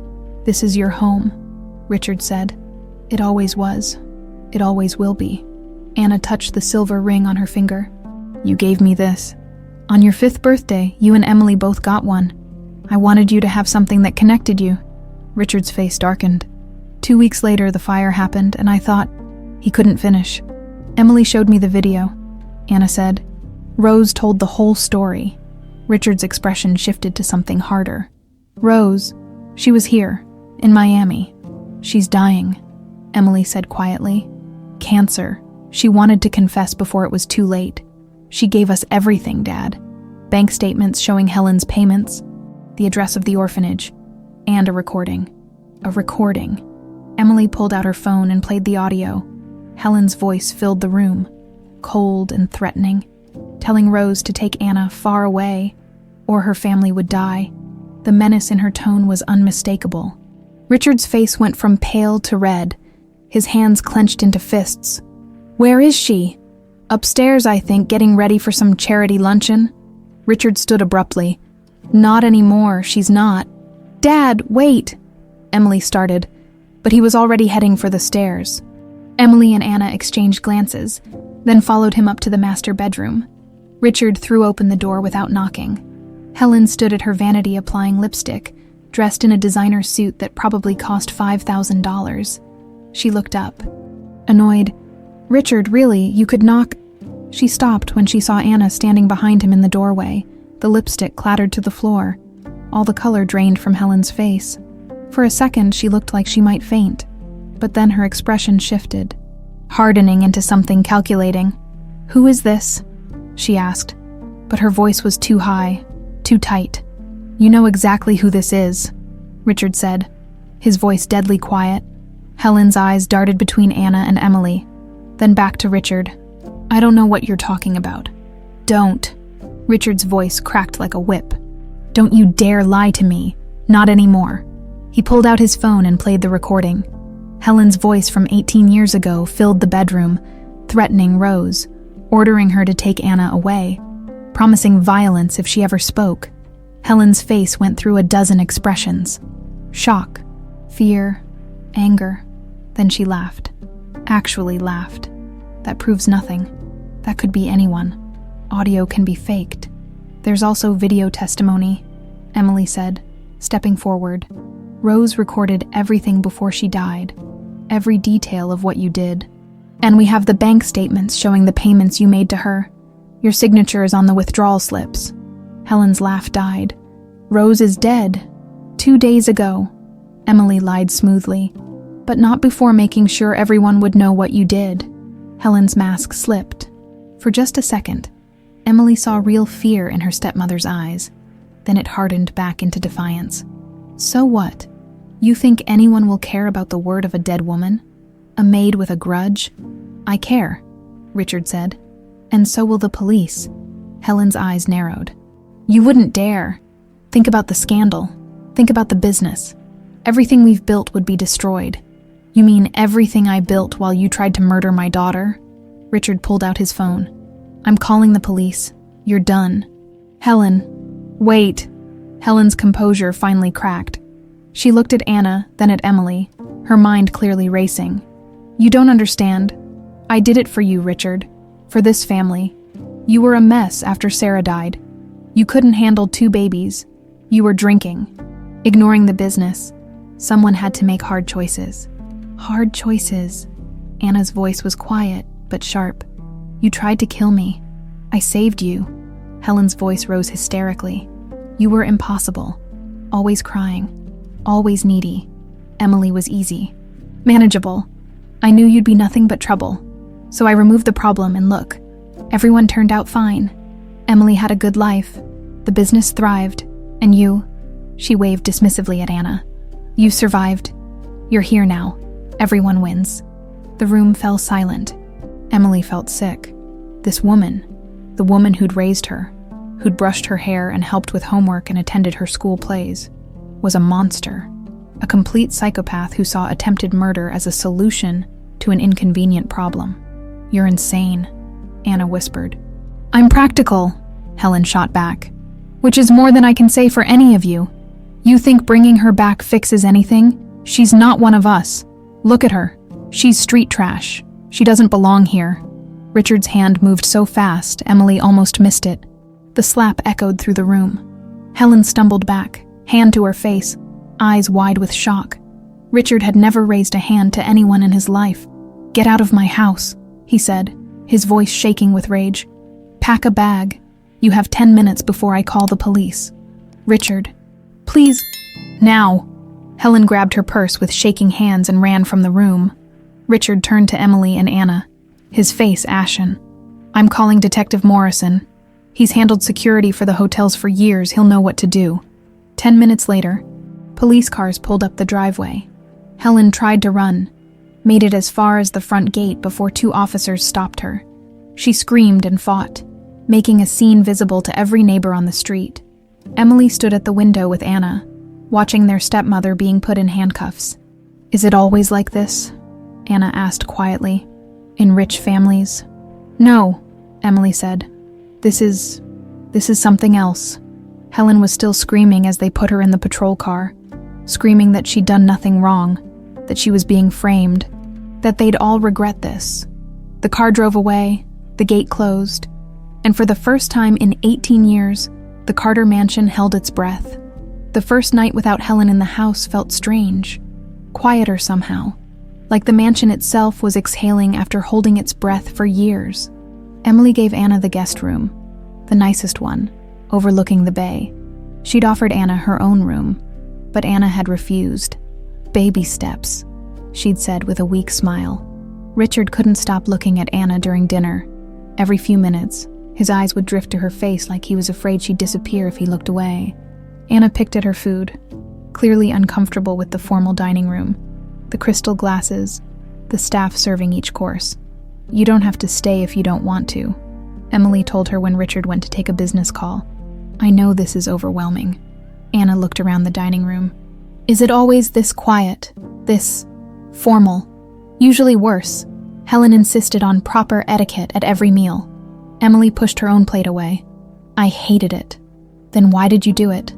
"This is your home," Richard said. "It always was. It always will be." Anna touched the silver ring on her finger. "You gave me this. On your 5th birthday, you and Emily both got one. I wanted you to have something that connected you." Richard's face darkened. 2 weeks later, the fire happened, and I thought he couldn't finish. "Emily showed me the video," Anna said. Rose told the whole story. Richard's expression shifted to something harder. "Rose, she was here, in Miami. She's dying," Emily said quietly. "Cancer. She wanted to confess before it was too late. She gave us everything, Dad. Bank statements showing Helen's payments, the address of the orphanage, and a recording." A recording. Emily pulled out her phone and played the audio. Helen's voice filled the room, cold and threatening, telling Rose to take Anna far away, or her family would die. The menace in her tone was unmistakable. Richard's face went from pale to red, his hands clenched into fists. "Where is she?" "Upstairs, I think, getting ready for some charity luncheon." Richard stood abruptly. "Not anymore, she's not." "Dad, wait!" Emily started, but he was already heading for the stairs. Emily and Anna exchanged glances, then followed him up to the master bedroom. Richard threw open the door without knocking. Helen stood at her vanity applying lipstick, dressed in a designer suit that probably cost $5,000. She looked up. Annoyed, "Richard, really, you could knock—" She stopped when she saw Anna standing behind him in the doorway. The lipstick clattered to the floor. All the color drained from Helen's face. For a second, she looked like she might faint, but then her expression shifted, hardening into something calculating. "Who is this?" she asked, but her voice was too high, too tight. "You know exactly who this is," Richard said, his voice deadly quiet. Helen's eyes darted between Anna and Emily, then back to Richard. "I don't know what you're talking about." "Don't." Richard's voice cracked like a whip. "Don't you dare lie to me. Not anymore." He pulled out his phone and played the recording. Helen's voice from 18 years ago filled the bedroom, threatening Rose, ordering her to take Anna away, promising violence if she ever spoke. Helen's face went through a dozen expressions. Shock, fear, anger. Then she laughed. Actually laughed. "That proves nothing. That could be anyone. Audio can be faked. There's also video testimony," Emily said, stepping forward. "Rose recorded everything before she died. Every detail of what you did. And we have the bank statements showing the payments you made to her. Your signature is on the withdrawal slips." Helen's laugh died. "Rose is dead. 2 days ago." Emily lied smoothly, "but not before making sure everyone would know what you did." Helen's mask slipped. For just a second, Emily saw real fear in her stepmother's eyes. Then it hardened back into defiance. "So what? You think anyone will care about the word of a dead woman? A maid with a grudge?" "I care," Richard said. "And so will the police." Helen's eyes narrowed. "You wouldn't dare. Think about the scandal. Think about the business. Everything we've built would be destroyed." "You mean everything I built while you tried to murder my daughter?" Richard pulled out his phone. "I'm calling the police. You're done." "Helen, wait." Helen's composure finally cracked. She looked at Anna, then at Emily, her mind clearly racing. "You don't understand. I did it for you, Richard. For this family. You were a mess after Sarah died. You couldn't handle 2 babies. You were drinking, ignoring the business. Someone had to make hard choices." "Hard choices." Anna's voice was quiet, but sharp. "You tried to kill me. I saved you." Helen's voice rose hysterically. "You were impossible. Always crying. Always needy. Emily was easy. Manageable. I knew you'd be nothing but trouble. So I removed the problem and look. Everyone turned out fine. Emily had a good life. The business thrived. And you," she waved dismissively at Anna. "You survived. You're here now. Everyone wins." The room fell silent. Emily felt sick. This woman, the woman who'd raised her, who'd brushed her hair and helped with homework and attended her school plays, was a monster, a complete psychopath who saw attempted murder as a solution to an inconvenient problem. "You're insane," Anna whispered. "I'm practical," Helen shot back. "Which is more than I can say for any of you. You think bringing her back fixes anything? She's not one of us. Look at her. She's street trash. She doesn't belong here. Richard's hand moved so fast, Emily almost missed it. The slap echoed through the room. Helen stumbled back, hand to her face, eyes wide with shock. Richard had never raised a hand to anyone in his life. "Get out of my house," he said, his voice shaking with rage. "Pack a bag. You have 10 minutes before I call the police." "Richard, please, now." Helen grabbed her purse with shaking hands and ran from the room. Richard turned to Emily and Anna, his face ashen. "I'm calling Detective Morrison. He's handled security for the hotels for years. He'll know what to do." 10 minutes later, police cars pulled up the driveway. Helen tried to run, made it as far as the front gate before 2 officers stopped her. She screamed and fought, making a scene visible to every neighbor on the street. Emily stood at the window with Anna, watching their stepmother being put in handcuffs. "Is it always like this?" Anna asked quietly. "In rich families?" "No," Emily said. This is something else." Helen was still screaming as they put her in the patrol car, screaming that she'd done nothing wrong, that she was being framed, that they'd all regret this. The car drove away, the gate closed, and for the first time in 18 years, the Carter mansion held its breath. The first night without Helen in the house felt strange, quieter somehow, like the mansion itself was exhaling after holding its breath for years. Emily gave Anna the guest room, the nicest one, overlooking the bay. She'd offered Anna her own room, but Anna had refused. "Baby steps," she'd said with a weak smile. Richard couldn't stop looking at Anna during dinner. Every few minutes, his eyes would drift to her face like he was afraid she'd disappear if he looked away. Anna picked at her food, clearly uncomfortable with the formal dining room, the crystal glasses, the staff serving each course. "You don't have to stay if you don't want to," Emily told her when Richard went to take a business call. "I know this is overwhelming." Anna looked around the dining room. "Is it always this quiet, this formal?" "Usually worse." Helen insisted on proper etiquette at every meal. Emily pushed her own plate away. "I hated it." "Then why did you do it?"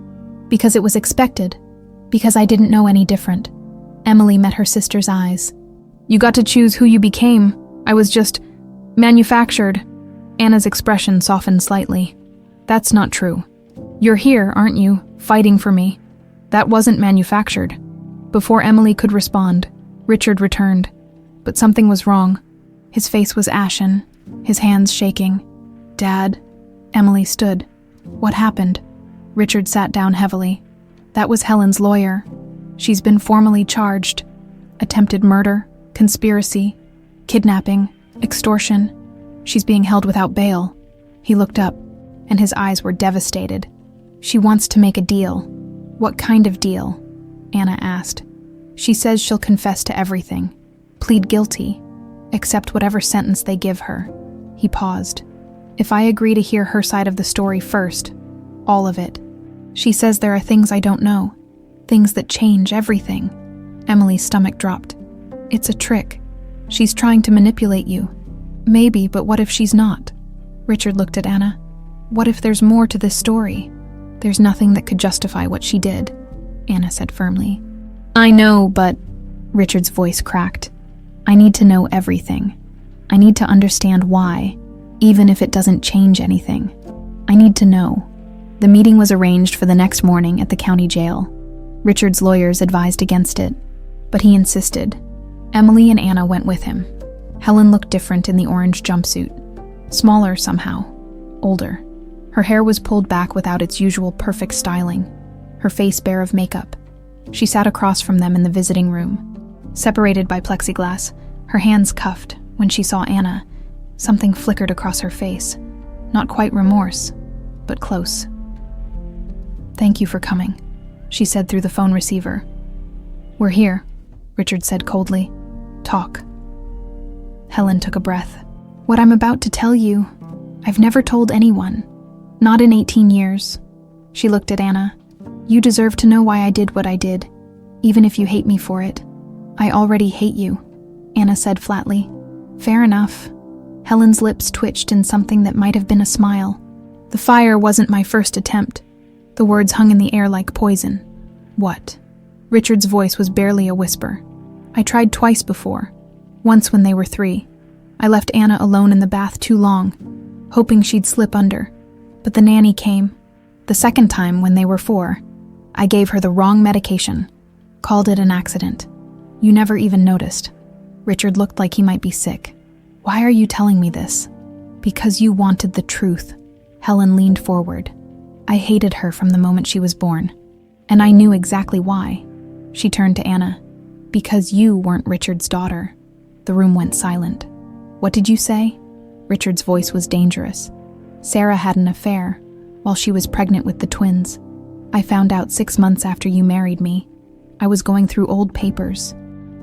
"Because it was expected. Because I didn't know any different." Emily met her sister's eyes. "You got to choose who you became. I was just manufactured." Anna's expression softened slightly. "That's not true. You're here, aren't you, fighting for me? That wasn't manufactured." Before Emily could respond, Richard returned. But something was wrong. His face was ashen, his hands shaking. "Dad," Emily stood. "What happened?" Richard sat down heavily. "That was Helen's lawyer. She's been formally charged. Attempted murder, conspiracy, kidnapping, extortion. She's being held without bail." He looked up, and his eyes were devastated. "She wants to make a deal." "What kind of deal?" Anna asked. "She says she'll confess to everything, plead guilty, accept whatever sentence they give her." He paused. "If I agree to hear her side of the story first, all of it. She says there are things I don't know, things that change everything." Emily's stomach dropped. "It's a trick. She's trying to manipulate you." "Maybe, but what if she's not?" Richard looked at Anna. "What if there's more to this story?" "There's nothing that could justify what she did," Anna said firmly. "I know, but..." Richard's voice cracked. "I need to know everything. I need to understand why, even if it doesn't change anything. I need to know." The meeting was arranged for the next morning at the county jail. Richard's lawyers advised against it, but he insisted. Emily and Anna went with him. Helen looked different in the orange jumpsuit. Smaller somehow. Older. Her hair was pulled back without its usual perfect styling, her face bare of makeup. She sat across from them in the visiting room. Separated by plexiglass, her hands cuffed. When she saw Anna, something flickered across her face. Not quite remorse, but close. "Thank you for coming," she said through the phone receiver. "We're here," Richard said coldly. "Talk." Helen took a breath. "What I'm about to tell you, I've never told anyone. Not in 18 years. She looked at Anna. "You deserve to know why I did what I did, even if you hate me for it." "I already hate you," Anna said flatly. "Fair enough." Helen's lips twitched in something that might have been a smile. "The fire wasn't my first attempt." The words hung in the air like poison. What? Richard's voice was barely a whisper. I tried twice before. Once when they were 3. I left Anna alone in the bath too long, hoping she'd slip under. But the nanny came. The second time, when they were 4, I gave her the wrong medication. Called it an accident. You never even noticed. Richard looked like he might be sick. Why are you telling me this? Because you wanted the truth. Helen leaned forward. I hated her from the moment she was born. And I knew exactly why. She turned to Anna. Because you weren't Richard's daughter. The room went silent. What did you say? Richard's voice was dangerous. Sarah had an affair while she was pregnant with the twins. I found out 6 months after you married me. I was going through old papers.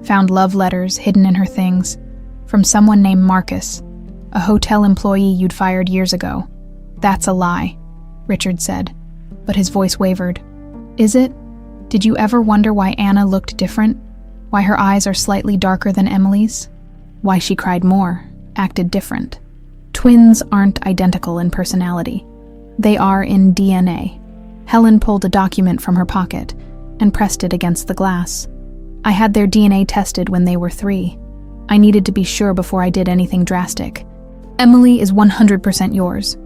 Found love letters hidden in her things from someone named Marcus, a hotel employee you'd fired years ago. That's a lie, Richard said, but his voice wavered. Is it? Did you ever wonder why Anna looked different? Why her eyes are slightly darker than Emily's? Why she cried more, acted different? Twins aren't identical in personality. They are in DNA. Helen pulled a document from her pocket and pressed it against the glass. I had their DNA tested when they were 3. I needed to be sure before I did anything drastic. Emily is 100% yours.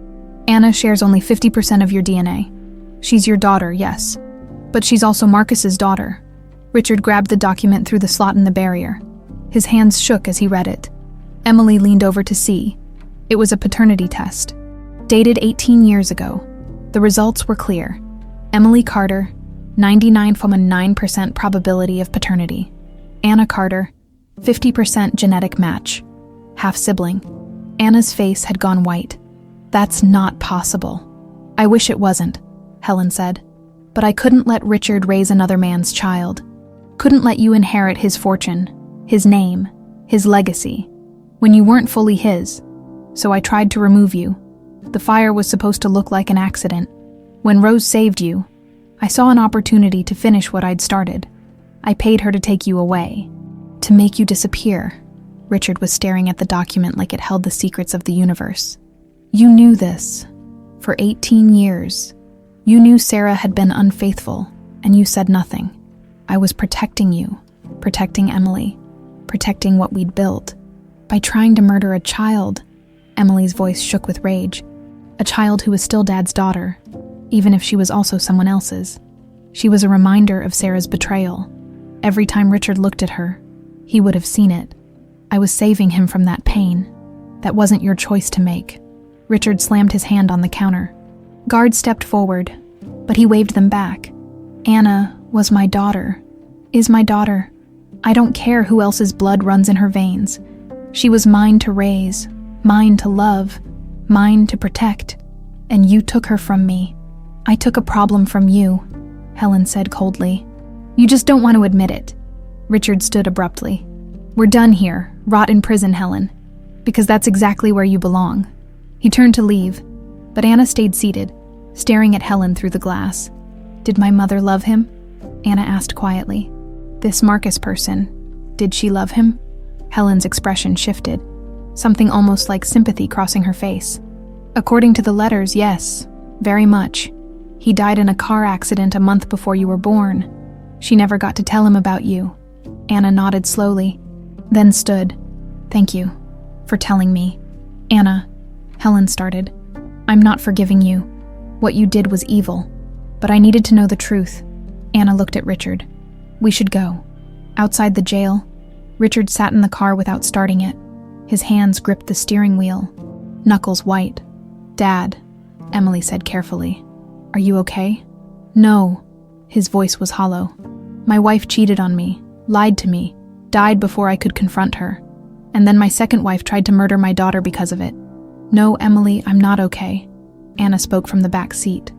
Anna shares only 50% of your DNA. She's your daughter, yes. But she's also Marcus's daughter. Richard grabbed the document through the slot in the barrier. His hands shook as he read it. Emily leaned over to see. It was a paternity test. Dated 18 years ago. The results were clear. Emily Carter, 99.9% probability of paternity. Anna Carter, 50% genetic match. Half-sibling. Anna's face had gone white. That's not possible. I wish it wasn't, Helen said. But I couldn't let Richard raise another man's child. Couldn't let you inherit his fortune, his name, his legacy, when you weren't fully his. So I tried to remove you. The fire was supposed to look like an accident. When Rose saved you, I saw an opportunity to finish what I'd started. I paid her to take you away, to make you disappear. Richard was staring at the document like it held the secrets of the universe. You knew this. For 18 years. You knew Sarah had been unfaithful, and you said nothing. I was protecting you, protecting Emily, protecting what we'd built. By trying to murder a child, Emily's voice shook with rage. A child who was still Dad's daughter, even if she was also someone else's. She was a reminder of Sarah's betrayal. Every time Richard looked at her, he would have seen it. I was saving him from that pain. That wasn't your choice to make. Richard slammed his hand on the counter. Guards stepped forward, but he waved them back. Anna was my daughter, is my daughter. I don't care who else's blood runs in her veins. She was mine to raise, mine to love, mine to protect. And you took her from me. I took a problem from you, Helen said coldly. You just don't want to admit it. Richard stood abruptly. We're done here, rot in prison, Helen, because that's exactly where you belong. He turned to leave, but Anna stayed seated, staring at Helen through the glass. Did my mother love him? Anna asked quietly. This Marcus person, did she love him? Helen's expression shifted, something almost like sympathy crossing her face. According to the letters, yes, very much. He died in a car accident a month before you were born. She never got to tell him about you. Anna nodded slowly, then stood. Thank you for telling me. Anna, Helen started. I'm not forgiving you. What you did was evil, but I needed to know the truth. Anna looked at Richard. We should go. Outside the jail, Richard sat in the car without starting it. His hands gripped the steering wheel, knuckles white. Dad, Emily said carefully. Are you okay? No. His voice was hollow. My wife cheated on me, lied to me, died before I could confront her. And then my second wife tried to murder my daughter because of it. No, Emily, I'm not okay. Anna spoke from the back seat.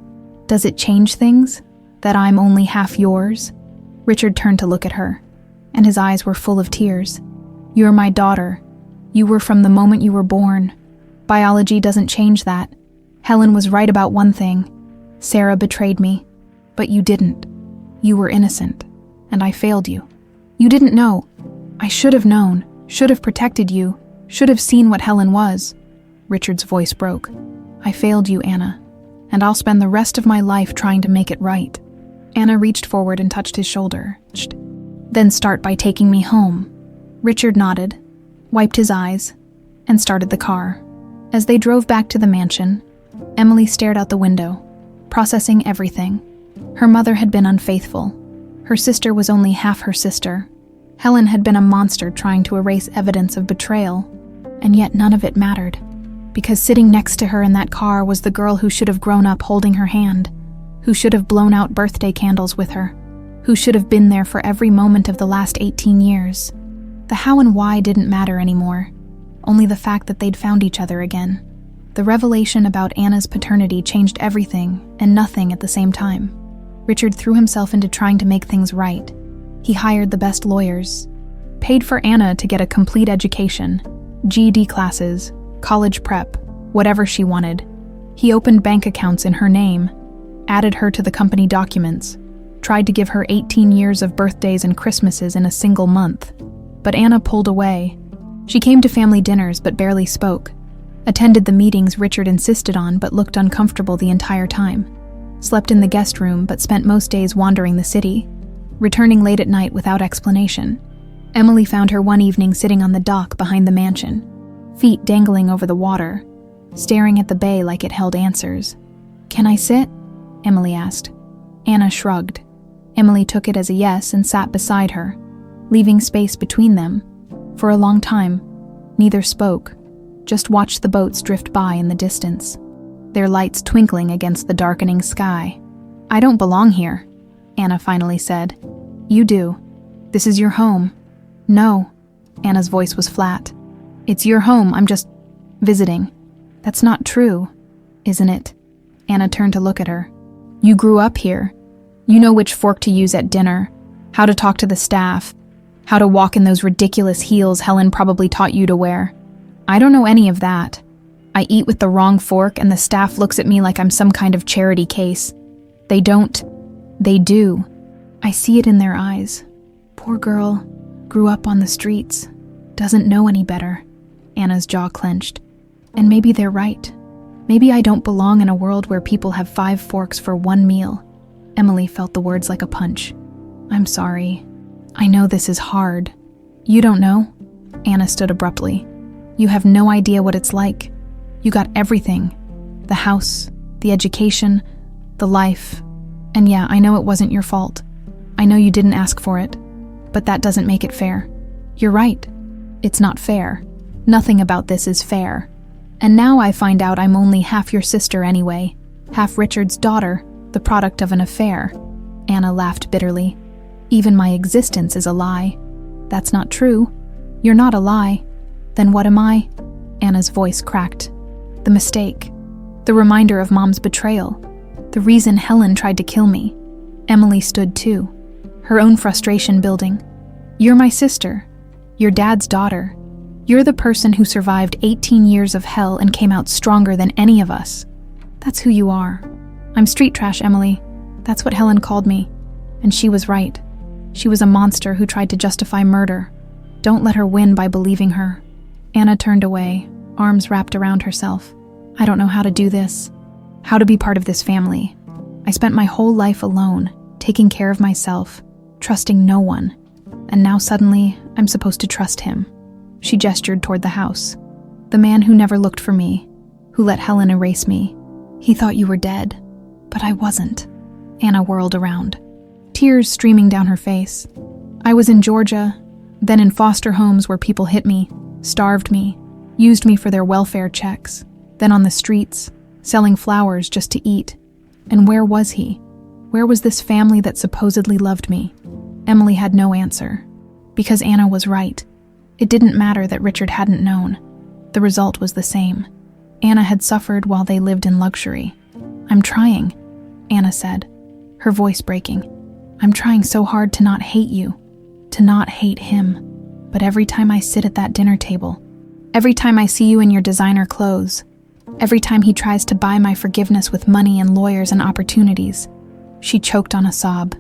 Does it change things? That I'm only half yours? Richard turned to look at her, and his eyes were full of tears. You're my daughter. You were from the moment you were born. Biology doesn't change that. Helen was right about one thing. Sarah betrayed me, but you didn't. You were innocent, and I failed you. You didn't know. I should have known, should have protected you, should have seen what Helen was. Richard's voice broke. I failed you, Anna, and I'll spend the rest of my life trying to make it right. Anna reached forward and touched his shoulder. Then start by taking me home. Richard nodded, wiped his eyes, and started the car. As they drove back to the mansion, Emily stared out the window, processing everything. Her mother had been unfaithful. Her sister was only half her sister. Helen had been a monster trying to erase evidence of betrayal, and yet none of it mattered, because sitting next to her in that car was the girl who should have grown up holding her hand, who should have blown out birthday candles with her, who should have been there for every moment of the last 18 years. The how and why didn't matter anymore, only the fact that they'd found each other again. The revelation about Anna's paternity changed everything and nothing at the same time. Richard threw himself into trying to make things right. He hired the best lawyers, paid for Anna to get a complete education, GED classes, college prep, whatever she wanted. He opened bank accounts in her name, added her to the company documents, tried to give her 18 years of birthdays and Christmases in a single month. But Anna pulled away. She came to family dinners but barely spoke, attended the meetings Richard insisted on but looked uncomfortable the entire time, slept in the guest room but spent most days wandering the city, returning late at night without explanation. Emily found her one evening sitting on the dock behind the mansion, feet dangling over the water, staring at the bay like it held answers. "Can I sit?" Emily asked. Anna shrugged. Emily took it as a yes and sat beside her, leaving space between them. For a long time, neither spoke, just watched the boats drift by in the distance, their lights twinkling against the darkening sky. "I don't belong here," Anna finally said. "You do. This is your home." "No." Anna's voice was flat. "It's your home, I'm just visiting." "That's not true, isn't it?" Anna turned to look at her. "You grew up here. You know which fork to use at dinner, how to talk to the staff, how to walk in those ridiculous heels Helen probably taught you to wear. I don't know any of that. I eat with the wrong fork and the staff looks at me like I'm some kind of charity case. They don't. They do. I see it in their eyes. Poor girl, grew up on the streets, doesn't know any better." Anna's jaw clenched. "And maybe they're right. Maybe I don't belong in a world where people have 5 forks for one meal." Emily felt the words like a punch. "I'm sorry. I know this is hard." "You don't know?" Anna stood abruptly. "You have no idea what it's like. You got everything. The house, the education, the life. And yeah, I know it wasn't your fault. I know you didn't ask for it. But that doesn't make it fair. You're right. It's not fair. Nothing about this is fair. And now I find out I'm only half your sister anyway, half Richard's daughter, the product of an affair." Anna laughed bitterly. "Even my existence is a lie." "That's not true. You're not a lie. Then what am I?" Anna's voice cracked. "The mistake. The reminder of Mom's betrayal. The reason Helen tried to kill me." Emily stood too, her own frustration building. "You're my sister. Your dad's daughter. You're the person who survived 18 years of hell and came out stronger than any of us. That's who you are. I'm street trash, Emily. That's what Helen called me. And she was right. She was a monster who tried to justify murder. Don't let her win by believing her." Anna turned away, arms wrapped around herself. "I don't know how to do this. How to be part of this family. I spent my whole life alone, taking care of myself, trusting no one. And now suddenly, I'm supposed to trust him." She gestured toward the house. "The man who never looked for me, who let Helen erase me. He thought you were dead, but I wasn't." Anna whirled around, tears streaming down her face. "I was in Georgia, then in foster homes where people hit me, starved me, used me for their welfare checks, then on the streets, selling flowers just to eat. And where was he? Where was this family that supposedly loved me?" Emily had no answer, because Anna was right. It didn't matter that Richard hadn't known. The result was the same. Anna had suffered while they lived in luxury. "I'm trying," Anna said, her voice breaking. "I'm trying so hard to not hate you, to not hate him. But every time I sit at that dinner table, every time I see you in your designer clothes, every time he tries to buy my forgiveness with money and lawyers and opportunities." She choked on a sob.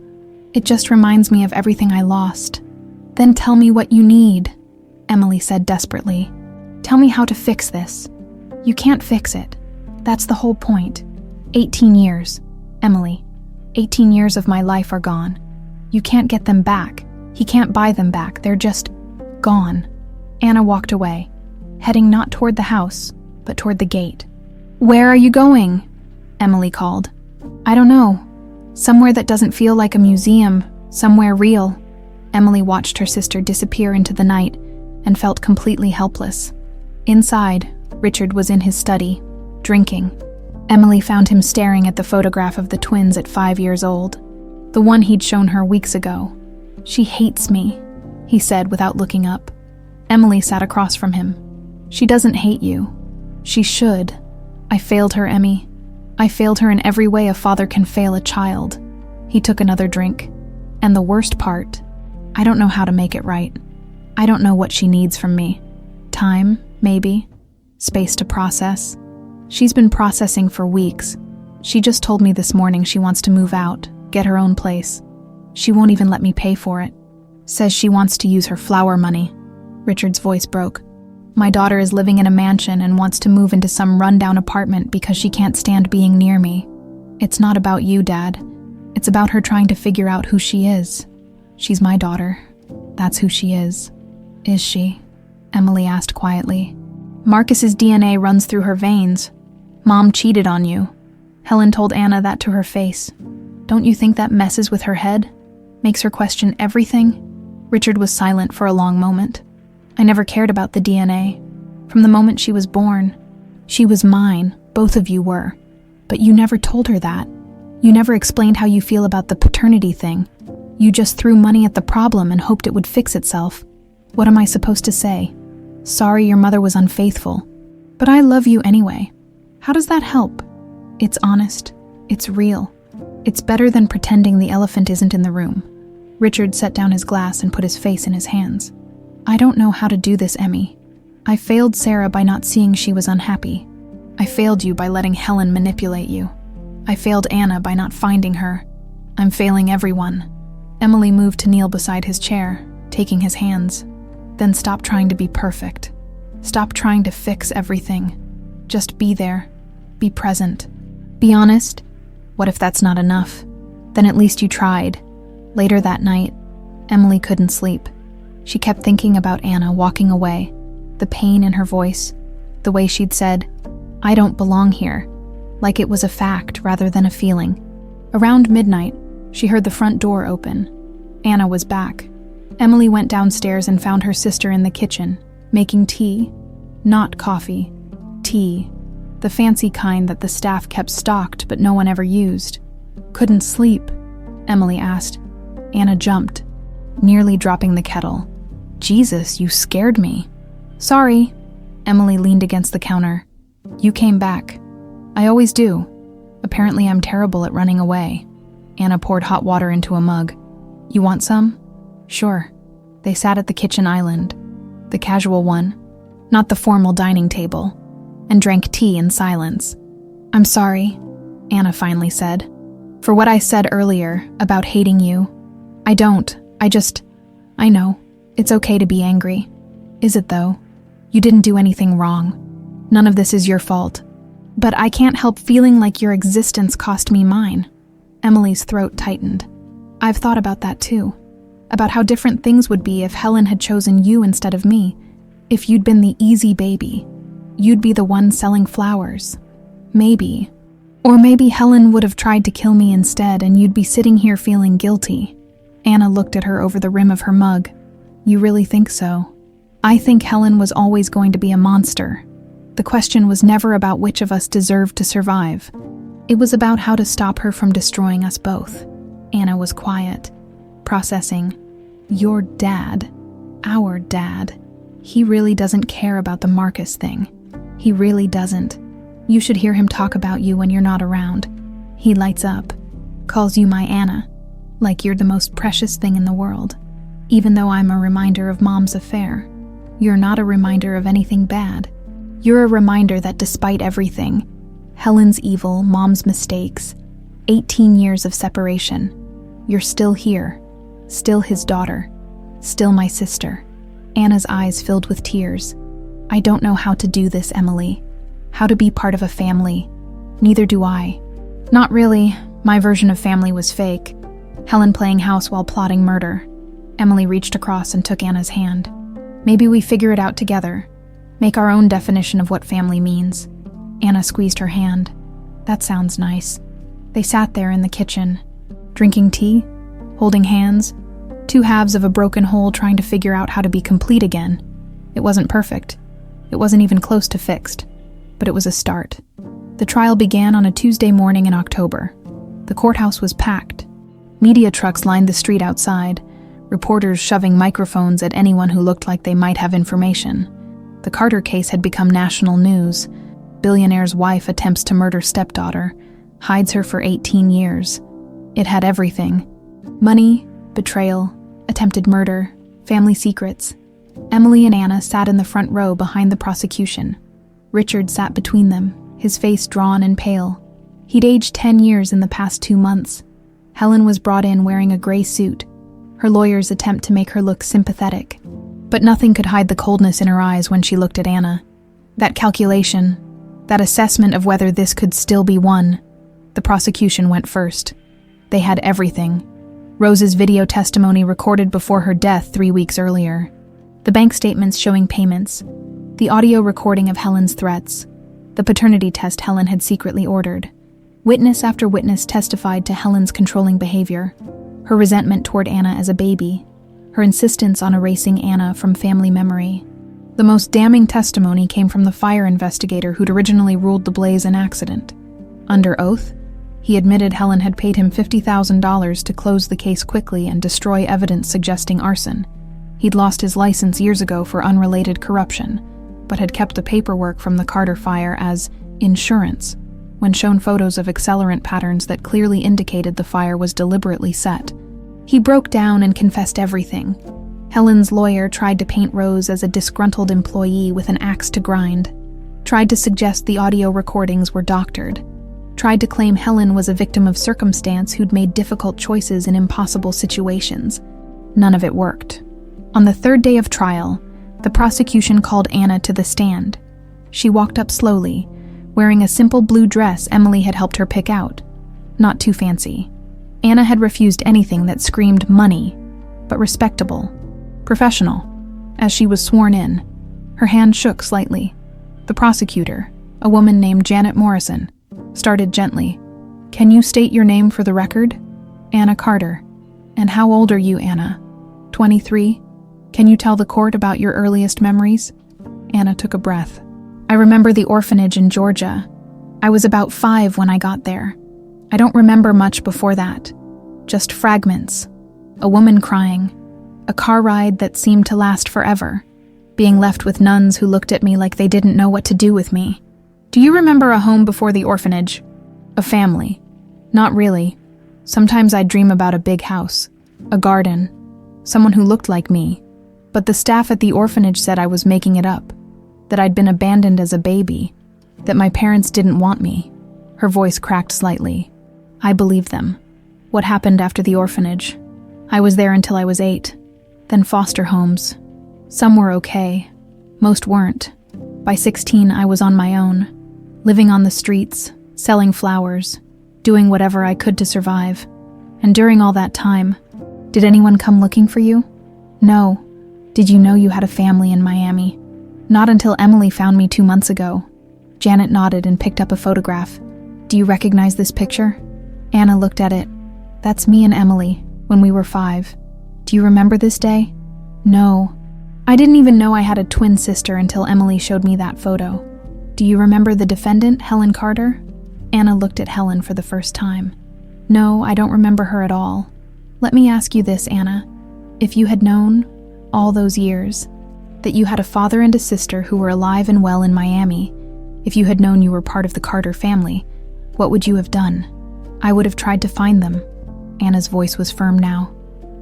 "It just reminds me of everything I lost." "Then tell me what you need," Emily said desperately. "Tell me how to fix this." "You can't fix it. That's the whole point. 18 years, Emily. 18 years of my life are gone. You can't get them back. He can't buy them back. They're just gone. Anna walked away, heading not toward the house, but toward the gate. Where are you going? Emily called. I don't know. Somewhere that doesn't feel like a museum, somewhere real. Emily watched her sister disappear into the night and felt completely helpless. Inside, Richard was in his study, drinking. Emily found him staring at the photograph of the twins at 5 years old, the one he'd shown her weeks ago. She hates me, he said without looking up. Emily sat across from him. She doesn't hate you. She should. I failed her, Emmy. I failed her in every way a father can fail a child. He took another drink. And the worst part, I don't know how to make it right. I don't know what she needs from me. Time, maybe. Space to process. She's been processing for weeks. She just told me this morning she wants to move out, get her own place. She won't even let me pay for it. Says she wants to use her flower money. Richard's voice broke. My daughter is living in a mansion and wants to move into some rundown apartment because she can't stand being near me. It's not about you, Dad. It's about her trying to figure out who she is. She's my daughter. That's who she is. Is she? Emily asked quietly. Marcus's DNA runs through her veins. Mom cheated on you. Helen told Anna that to her face. Don't you think that messes with her head? Makes her question everything? Richard was silent for a long moment. I never cared about the DNA. From the moment she was born. She was mine, both of you were. But you never told her that. You never explained how you feel about the paternity thing. You just threw money at the problem and hoped it would fix itself. What am I supposed to say? Sorry your mother was unfaithful. But I love you anyway. How does that help? It's honest. It's real. It's better than pretending the elephant isn't in the room. Richard set down his glass and put his face in his hands. I don't know how to do this, Emmy. I failed Sarah by not seeing she was unhappy. I failed you by letting Helen manipulate you. I failed Anna by not finding her. I'm failing everyone. Emily moved to kneel beside his chair, taking his hands. Then stop trying to be perfect. Stop trying to fix everything. Just be there. Be present. Be honest. What if that's not enough? Then at least you tried. Later that night, Emily couldn't sleep. She kept thinking about Anna walking away, the pain in her voice, the way she'd said, I don't belong here, like it was a fact rather than a feeling. Around midnight, she heard the front door open. Anna was back. Emily went downstairs and found her sister in the kitchen, making tea. Not coffee. Tea. The fancy kind that the staff kept stocked but no one ever used. Couldn't sleep? Emily asked. Anna jumped, nearly dropping the kettle. Jesus, you scared me. Sorry. Emily leaned against the counter. You came back. I always do. Apparently I'm terrible at running away. Anna poured hot water into a mug. You want some? Sure. They sat at the kitchen island, the casual one, not the formal dining table, and drank tea in silence. I'm sorry, Anna finally said, for what I said earlier about hating you. I don't. I know. It's okay to be angry. Is it though? You didn't do anything wrong. None of this is your fault. But I can't help feeling like your existence cost me mine. Emily's throat tightened. I've thought about that too. About how different things would be if Helen had chosen you instead of me. If you'd been the easy baby. You'd be the one selling flowers. Maybe. Or maybe Helen would have tried to kill me instead and you'd be sitting here feeling guilty. Anna looked at her over the rim of her mug. You really think so? I think Helen was always going to be a monster. The question was never about which of us deserved to survive. It was about how to stop her from destroying us both. Anna was quiet, processing. Your dad, our dad, he really doesn't care about the Marcus thing. He really doesn't. You should hear him talk about you when you're not around. He lights up, calls you my Anna, like you're the most precious thing in the world. Even though I'm a reminder of Mom's affair, you're not a reminder of anything bad. You're a reminder that despite everything, Helen's evil, Mom's mistakes, 18 years of separation, you're still here, still his daughter, still my sister. Anna's eyes filled with tears. I don't know how to do this, Emily. How to be part of a family. Neither do I. Not really. My version of family was fake. Helen playing house while plotting murder. Emily reached across and took Anna's hand. Maybe we figure it out together. Make our own definition of what family means. Anna squeezed her hand. That sounds nice. They sat there in the kitchen, drinking tea, holding hands, two halves of a broken whole trying to figure out how to be complete again. It wasn't perfect. It wasn't even close to fixed. But it was a start. The trial began on a Tuesday morning in October. The courthouse was packed. Media trucks lined the street outside, reporters shoving microphones at anyone who looked like they might have information. The Carter case had become national news. Billionaire's wife attempts to murder stepdaughter, hides her for 18 years. It had everything. Money, betrayal, attempted murder, family secrets. Emily and Anna sat in the front row behind the prosecution. Richard sat between them, his face drawn and pale. He'd aged 10 years in the past 2 months. Helen was brought in wearing a gray suit, her lawyers attempt to make her look sympathetic. But nothing could hide the coldness in her eyes when she looked at Anna. That calculation, that assessment of whether this could still be won. The prosecution went first. They had everything. Rose's video testimony recorded before her death 3 weeks earlier. The bank statements showing payments. The audio recording of Helen's threats. The paternity test Helen had secretly ordered. Witness after witness testified to Helen's controlling behavior, her resentment toward Anna as a baby, her insistence on erasing Anna from family memory. The most damning testimony came from the fire investigator who'd originally ruled the blaze an accident. Under oath, he admitted Helen had paid him $50,000 to close the case quickly and destroy evidence suggesting arson. He'd lost his license years ago for unrelated corruption, but had kept the paperwork from the Carter fire as insurance when shown photos of accelerant patterns that clearly indicated the fire was deliberately set. He broke down and confessed everything. Helen's lawyer tried to paint Rose as a disgruntled employee with an axe to grind, tried to suggest the audio recordings were doctored, tried to claim Helen was a victim of circumstance who'd made difficult choices in impossible situations. None of it worked. On the third day of trial, the prosecution called Anna to the stand. She walked up slowly, wearing a simple blue dress Emily had helped her pick out. Not too fancy. Anna had refused anything that screamed money, but respectable, professional. As she was sworn in, her hand shook slightly. The prosecutor, a woman named Janet Morrison, started gently. "Can you state your name for the record?" "Anna Carter." "And how old are you, Anna?" 23. "Can you tell the court about your earliest memories?" Anna took a breath. "I remember the orphanage in Georgia. I was about 5 when I got there. I don't remember much before that. Just fragments. A woman crying. A car ride that seemed to last forever. Being left with nuns who looked at me like they didn't know what to do with me." "Do you remember a home before the orphanage? A family?" "Not really. Sometimes I'd dream about a big house, a garden, someone who looked like me. But the staff at the orphanage said I was making it up, that I'd been abandoned as a baby, that my parents didn't want me." Her voice cracked slightly. "I believed them. What happened after the orphanage? I was there until I was 8. Then foster homes. Some were okay. Most weren't. By 16, I was on my own, living on the streets, selling flowers, doing whatever I could to survive. And during all that time, did anyone come looking for you?" "No." "Did you know you had a family in Miami?" "Not until Emily found me 2 months ago." Janet nodded and picked up a photograph. "Do you recognize this picture?" Anna looked at it. "That's me and Emily, when we were 5. Do you remember this day?" "No. I didn't even know I had a twin sister until Emily showed me that photo." "Do you remember the defendant, Helen Carter?" Anna looked at Helen for the first time. "No, I don't remember her at all. Let me ask you this, Anna. If you had known, all those years, that you had a father and a sister who were alive and well in Miami, if you had known you were part of the Carter family, what would you have done?" "I would have tried to find them." Anna's voice was firm now.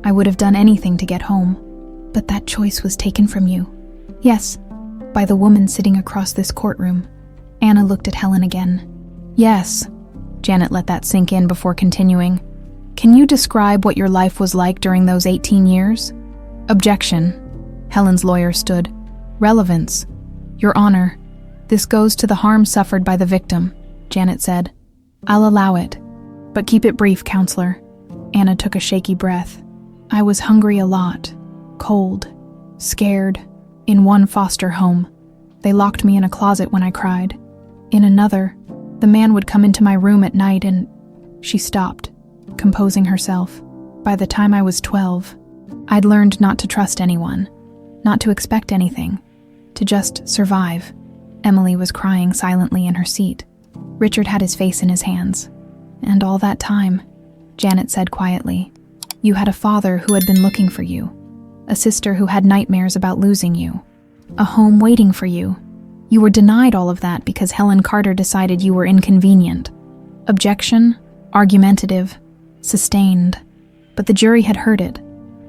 "I would have done anything to get home. But that choice was taken from you." "Yes, by the woman sitting across this courtroom." Anna looked at Helen again. "Yes." Janet let that sink in before continuing. "Can you describe what your life was like during those 18 years? "Objection." Helen's lawyer stood. "Relevance. Your Honor, this goes to the harm suffered by the victim," Janet said. "I'll allow it." But keep it brief, counselor. Anna took a shaky breath. I was hungry a lot, cold, scared, in one foster home. They locked me in a closet when I cried. In another, the man would come into my room at night and... She stopped, composing herself. By the time I was 12, I'd learned not to trust anyone, not to expect anything, to just survive. Emily was crying silently in her seat. Richard had his face in his hands. And all that time, Janet said quietly, you had a father who had been looking for you, a sister who had nightmares about losing you, a home waiting for you. You were denied all of that because Helen Carter decided you were inconvenient. Objection, argumentative, sustained. But the jury had heard it.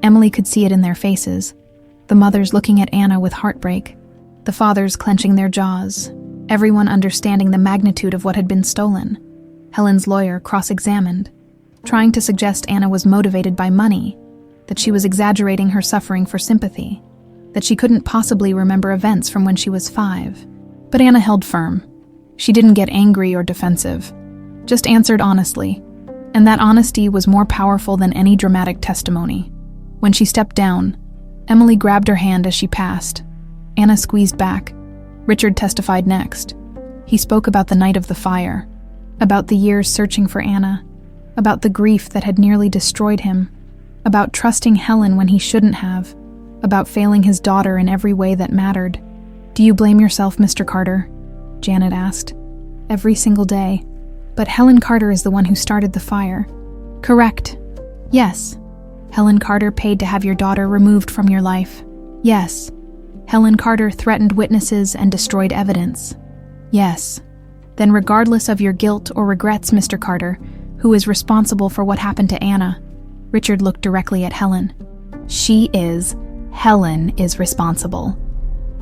Emily could see it in their faces. The mothers looking at Anna with heartbreak, the fathers clenching their jaws, everyone understanding the magnitude of what had been stolen. Helen's lawyer cross-examined, trying to suggest Anna was motivated by money, that she was exaggerating her suffering for sympathy, that she couldn't possibly remember events from when she was 5. But Anna held firm. She didn't get angry or defensive, just answered honestly, and that honesty was more powerful than any dramatic testimony. When she stepped down, Emily grabbed her hand as she passed. Anna squeezed back. Richard testified next. He spoke about the night of the fire, about the years searching for Anna, about the grief that had nearly destroyed him, about trusting Helen when he shouldn't have, about failing his daughter in every way that mattered. Do you blame yourself, Mr. Carter? Janet asked. Every single day. But Helen Carter is the one who started the fire. Correct. Yes. Helen Carter paid to have your daughter removed from your life. Yes. Helen Carter threatened witnesses and destroyed evidence. Yes. Then regardless of your guilt or regrets, Mr. Carter, who is responsible for what happened to Anna? Richard looked directly at Helen. Helen is responsible.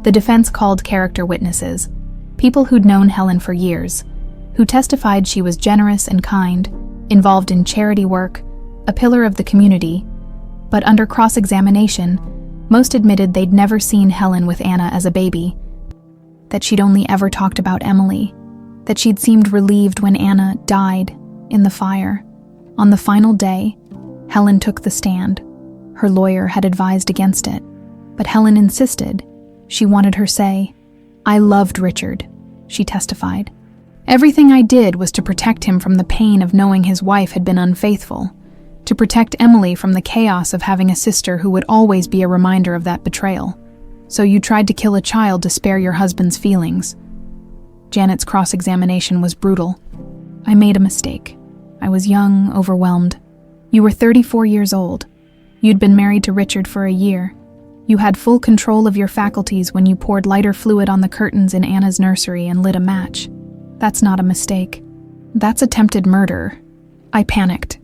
The defense called character witnesses, people who'd known Helen for years, who testified she was generous and kind, involved in charity work, a pillar of the community. But under cross-examination, most admitted they'd never seen Helen with Anna as a baby, that she'd only ever talked about Emily, that she'd seemed relieved when Anna died in the fire. On the final day, Helen took the stand. Her lawyer had advised against it, but Helen insisted. She wanted her say. I loved Richard, she testified. Everything I did was to protect him from the pain of knowing his wife had been unfaithful, to protect Emily from the chaos of having a sister who would always be a reminder of that betrayal. So you tried to kill a child to spare your husband's feelings. Janet's cross-examination was brutal. I made a mistake. I was young, overwhelmed. You were 34 years old. You'd been married to Richard for a year. You had full control of your faculties when you poured lighter fluid on the curtains in Anna's nursery and lit a match. That's not a mistake. That's attempted murder. I panicked.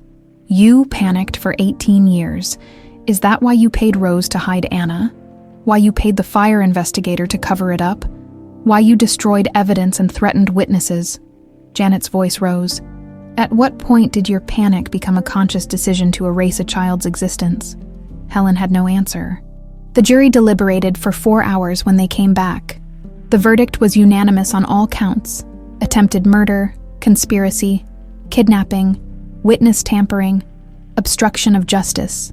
You panicked for 18 years. Is that why you paid Rose to hide Anna? Why you paid the fire investigator to cover it up? Why you destroyed evidence and threatened witnesses? Janet's voice rose. At what point did your panic become a conscious decision to erase a child's existence? Helen had no answer. The jury deliberated for 4 hours when they came back. The verdict was unanimous on all counts: attempted murder, conspiracy, kidnapping, witness tampering, obstruction of justice.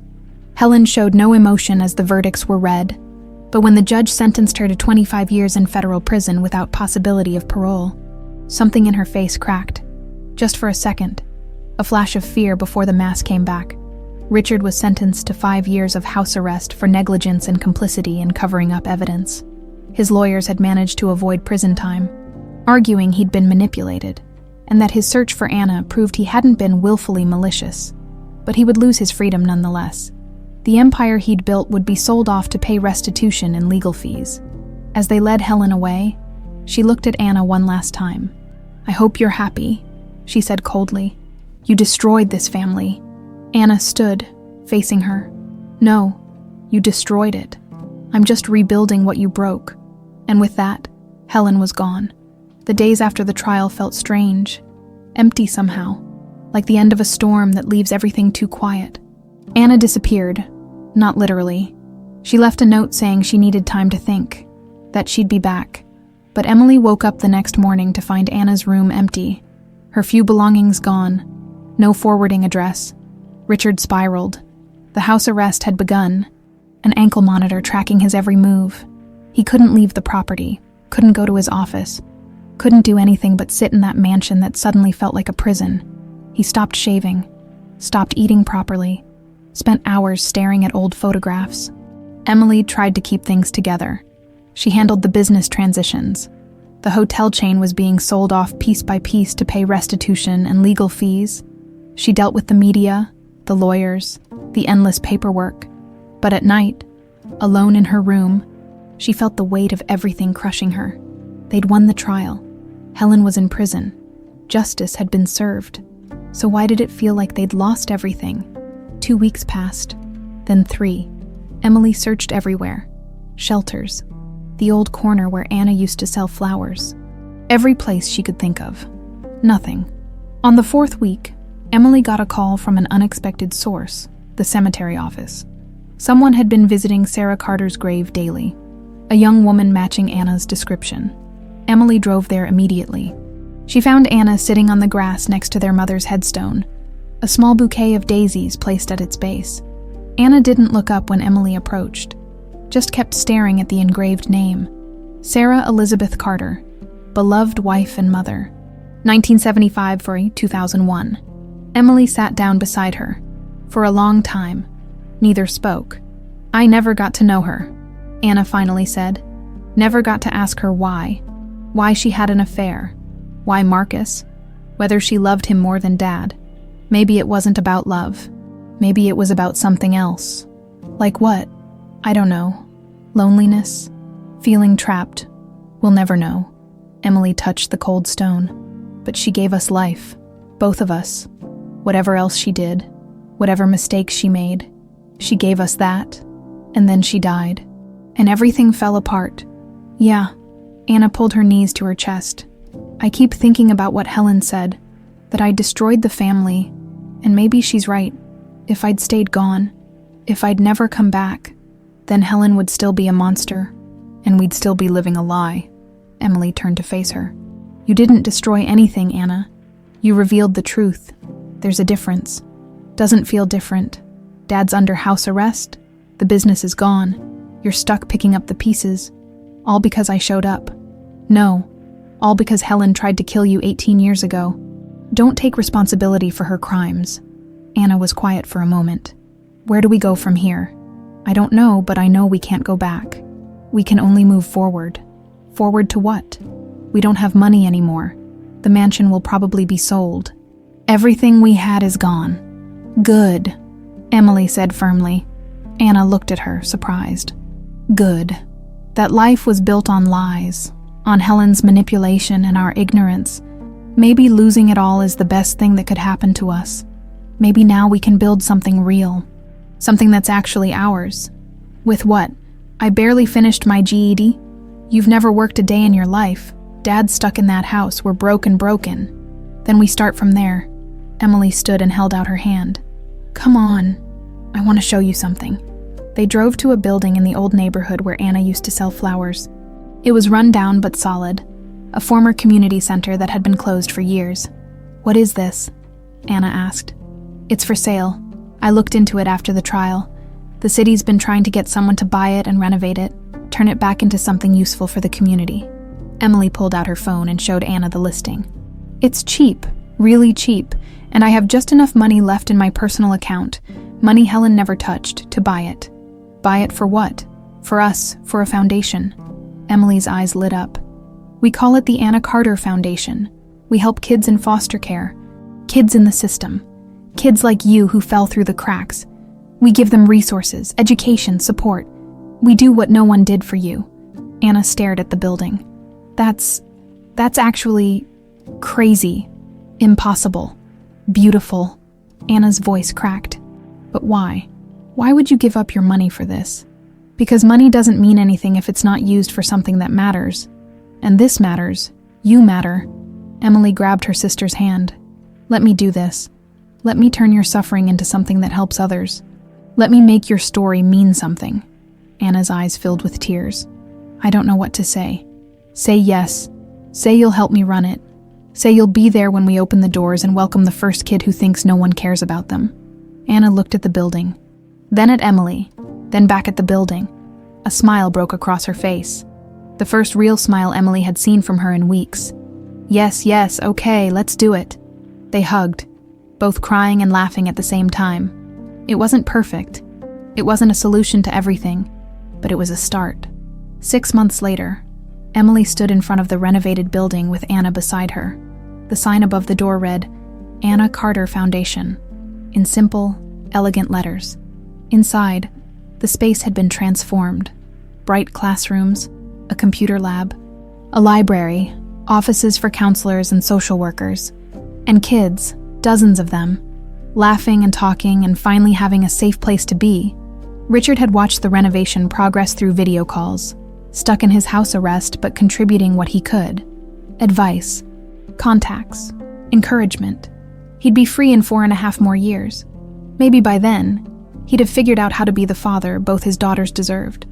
Helen showed no emotion as the verdicts were read, but when the judge sentenced her to 25 years in federal prison without possibility of parole, something in her face cracked. Just for a second, a flash of fear before the mask came back. Richard was sentenced to 5 years of house arrest for negligence and complicity in covering up evidence. His lawyers had managed to avoid prison time, arguing he'd been manipulated, and that his search for Anna proved he hadn't been willfully malicious. But he would lose his freedom nonetheless. The empire he'd built would be sold off to pay restitution and legal fees. As they led Helen away, she looked at Anna one last time. I hope you're happy, she said coldly. You destroyed this family. Anna stood, facing her. No, you destroyed it. I'm just rebuilding what you broke. And with that, Helen was gone. The days after the trial felt strange, empty somehow, like the end of a storm that leaves everything too quiet. Anna disappeared, not literally. She left a note saying she needed time to think, that she'd be back. But Emily woke up the next morning to find Anna's room empty, her few belongings gone, No forwarding address. Richard spiraled. The house arrest had begun, an ankle monitor tracking his every move. He couldn't leave the property, couldn't go to his office, couldn't do anything but sit in that mansion that suddenly felt like a prison. He stopped shaving, stopped eating properly, spent hours staring at old photographs. Emily tried to keep things together. She handled the business transitions. The hotel chain was being sold off piece by piece to pay restitution and legal fees. She dealt with the media, the lawyers, the endless paperwork. But at night, alone in her room, she felt the weight of everything crushing her. They'd won the trial. Helen was in prison. Justice had been served. So why did it feel like they'd lost everything? 2 weeks passed, then 3. Emily searched everywhere. Shelters. The old corner where Anna used to sell flowers. Every place she could think of. Nothing. On the 4th week, Emily got a call from an unexpected source, the cemetery office. Someone had been visiting Sarah Carter's grave daily, a young woman matching Anna's description. Emily drove there immediately. She found Anna sitting on the grass next to their mother's headstone, a small bouquet of daisies placed at its base. Anna didn't look up when Emily approached, just kept staring at the engraved name, Sarah Elizabeth Carter, beloved wife and mother, 1975–2001. Emily sat down beside her. For a long time, neither spoke. I never got to know her, Anna finally said. Never got to ask her why she had an affair, why Marcus, whether she loved him more than Dad. Maybe it wasn't about love. Maybe it was about something else. Like what? I don't know. Loneliness? Feeling trapped? We'll never know. Emily touched the cold stone. But she gave us life. Both of us. Whatever else she did, whatever mistakes she made, she gave us that. And then she died. And everything fell apart. Yeah. Anna pulled her knees to her chest. I keep thinking about what Helen said, that I destroyed the family, and maybe she's right. If I'd stayed gone, if I'd never come back, then Helen would still be a monster, and we'd still be living a lie. Emily turned to face her. You didn't destroy anything, Anna. You revealed the truth. There's a difference. Doesn't feel different. Dad's under house arrest. The business is gone. You're stuck picking up the pieces. All because I showed up. No. All because Helen tried to kill you 18 years ago. Don't take responsibility for her crimes. Anna was quiet for a moment. Where do we go from here? I don't know, but I know we can't go back. We can only move forward. Forward to what? We don't have money anymore. The mansion will probably be sold. Everything we had is gone. Good, Emily said firmly. Anna looked at her, surprised. Good. That life was built on lies, on Helen's manipulation and our ignorance. Maybe losing it all is the best thing that could happen to us. Maybe now we can build something real. Something that's actually ours. With what? I barely finished my GED? You've never worked a day in your life. Dad's stuck in that house. We're broken. Then we start from there. Emily stood and held out her hand. Come on. I want to show you something. They drove to a building in the old neighborhood where Anna used to sell flowers. It was run down but solid, a former community center that had been closed for years. What is this? Anna asked. It's for sale. I looked into it after the trial. The city's been trying to get someone to buy it and renovate it, turn it back into something useful for the community. Emily pulled out her phone and showed Anna the listing. It's cheap, really cheap, and I have just enough money left in my personal account, money Helen never touched, to buy it. Buy it for what? For us, for a foundation. Emily's eyes lit up. We call it the Anna Carter Foundation. We help kids in foster care, kids in the system, kids like you who fell through the cracks. We give them resources, education, support. We do what no one did for you. Anna stared at the building. That's actually crazy, impossible, beautiful. Anna's voice cracked. But why? Why would you give up your money for this? Because money doesn't mean anything if it's not used for something that matters. And this matters. You matter. Emily grabbed her sister's hand. Let me do this. Let me turn your suffering into something that helps others. Let me make your story mean something. Anna's eyes filled with tears. I don't know what to say. Say yes. Say you'll help me run it. Say you'll be there when we open the doors and welcome the first kid who thinks no one cares about them." Anna looked at the building, then at Emily, then back at the building. A smile broke across her face. The first real smile Emily had seen from her in weeks. Yes, okay, let's do it." They hugged, both crying and laughing at the same time. It wasn't perfect. It wasn't a solution to everything, but it was a start. 6 months later, Emily stood in front of the renovated building with Anna beside her. The sign above the door read, "Anna Carter Foundation," in simple, elegant letters. Inside, the space had been transformed. Bright classrooms, a computer lab, a library, offices for counselors and social workers, and kids, dozens of them, laughing and talking and finally having a safe place to be. Richard had watched the renovation progress through video calls, stuck in his house arrest but contributing what he could. Advice, contacts, encouragement. He'd be free in 4.5 more years. Maybe by then, he'd have figured out how to be the father both his daughters deserved.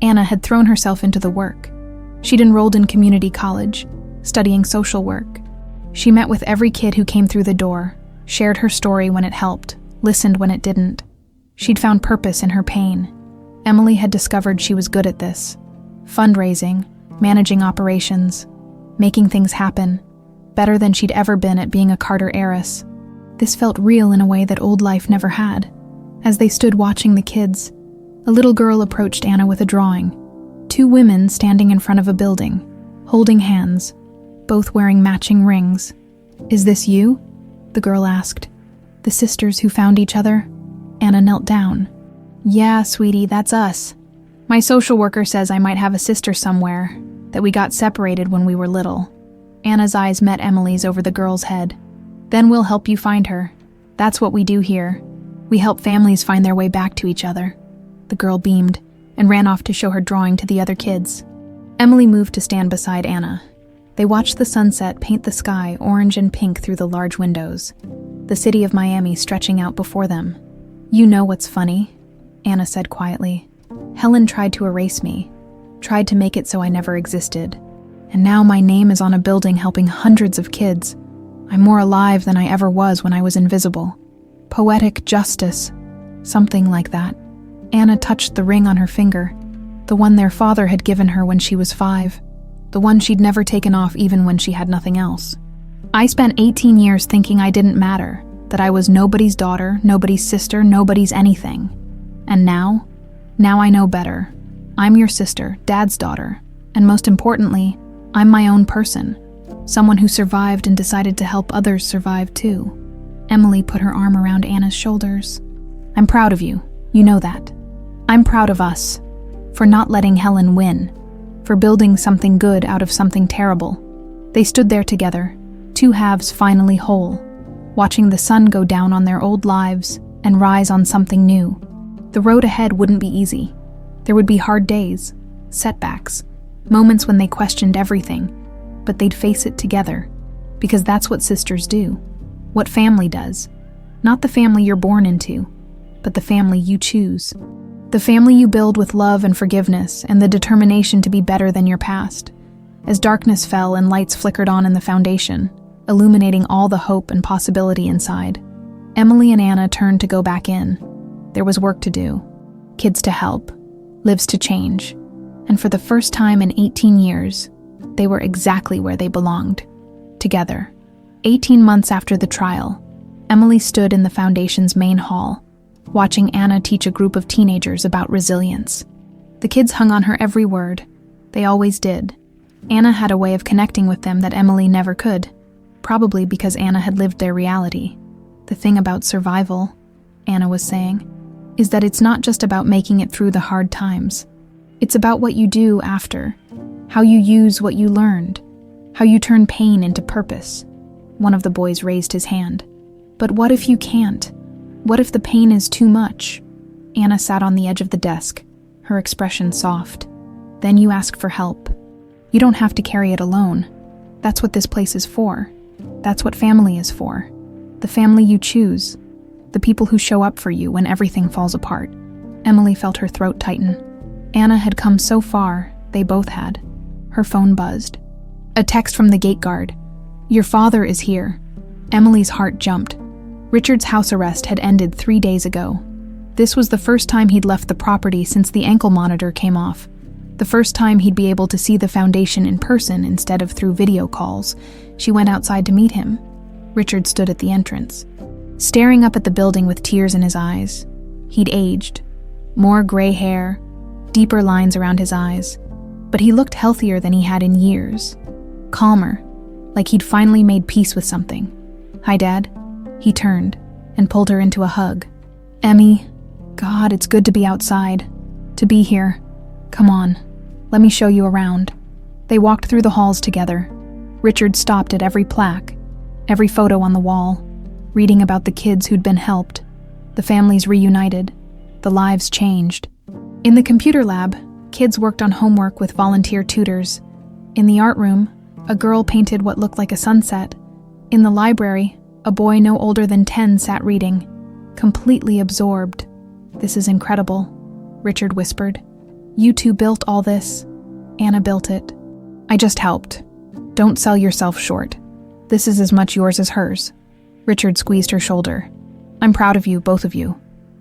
Anna had thrown herself into the work. She'd enrolled in community college, studying social work. She met with every kid who came through the door, shared her story when it helped, listened when it didn't. She'd found purpose in her pain. Emily had discovered she was good at this. Fundraising, managing operations, making things happen, better than she'd ever been at being a Carter heiress. This felt real in a way that old life never had. As they stood watching the kids, a little girl approached Anna with a drawing. 2 women standing in front of a building, holding hands, both wearing matching rings. "Is this you?" the girl asked. "The sisters who found each other?" Anna knelt down. "Yeah, sweetie, that's us. My social worker says I might have a sister somewhere, that we got separated when we were little." Anna's eyes met Emily's over the girl's head. "Then we'll help you find her. That's what we do here. We help families find their way back to each other." The girl beamed and ran off to show her drawing to the other kids. Emily moved to stand beside Anna. They watched the sunset paint the sky orange and pink through the large windows, the city of Miami stretching out before them. "You know what's funny?" Anna said quietly. "Helen tried to erase me, tried to make it so I never existed. And now my name is on a building helping hundreds of kids. I'm more alive than I ever was when I was invisible. Poetic justice, something like that." Anna touched the ring on her finger, the one their father had given her when she was 5, the one she'd never taken off even when she had nothing else. "I spent 18 years thinking I didn't matter, that I was nobody's daughter, nobody's sister, nobody's anything. And now I know better. I'm your sister, Dad's daughter, and most importantly, I'm my own person, someone who survived and decided to help others survive too." Emily put her arm around Anna's shoulders. "I'm proud of you, you know that. I'm proud of us, for not letting Helen win, for building something good out of something terrible." They stood there together, 2 halves finally whole, watching the sun go down on their old lives and rise on something new. The road ahead wouldn't be easy. There would be hard days, setbacks, moments when they questioned everything, but they'd face it together, because that's what sisters do, what family does. Not the family you're born into, but the family you choose. The family you build with love and forgiveness and the determination to be better than your past. As darkness fell and lights flickered on in the foundation, illuminating all the hope and possibility inside, Emily and Anna turned to go back in. There was work to do, kids to help, lives to change, and for the first time in 18 years, they were exactly where they belonged, together. 18 months after the trial, Emily stood in the foundation's main hall, watching Anna teach a group of teenagers about resilience. The kids hung on her every word. They always did. Anna had a way of connecting with them that Emily never could, probably because Anna had lived their reality. The thing about survival, Anna was saying, is that it's not just about making it through the hard times. It's about what you do after, how you use what you learned, how you turn pain into purpose. One of the boys raised his hand. "But what if you can't? What if the pain is too much?" Anna sat on the edge of the desk, her expression soft. "Then you ask for help. You don't have to carry it alone. That's what this place is for. That's what family is for. The family you choose. The people who show up for you when everything falls apart." Emily felt her throat tighten. Anna had come so far, they both had. Her phone buzzed. A text from the gate guard. Your father is here." Emily's heart jumped. Richard's house arrest had ended 3 days ago. This was the first time he'd left the property since the ankle monitor came off. The first time he'd be able to see the foundation in person instead of through video calls. She went outside to meet him. Richard stood at the entrance, staring up at the building with tears in his eyes. He'd aged. More gray hair, deeper lines around his eyes. But he looked healthier than he had in years. Calmer, like he'd finally made peace with something. "Hi, Dad." He turned and pulled her into a hug. "Emmy, God, it's good to be outside. To be here. Come on, let me show you around." They walked through the halls together. Richard stopped at every plaque, every photo on the wall, reading about the kids who'd been helped, the families reunited, the lives changed. In the computer lab, kids worked on homework with volunteer tutors. In the art room, a girl painted what looked like a sunset. In the library, a boy no older than 10 sat reading, completely absorbed. "This is incredible," Richard whispered. "You two built all this." Anna built it. "I just helped. Don't sell yourself short. This is as much yours as hers." Richard squeezed her shoulder. "I'm proud of you, both of you."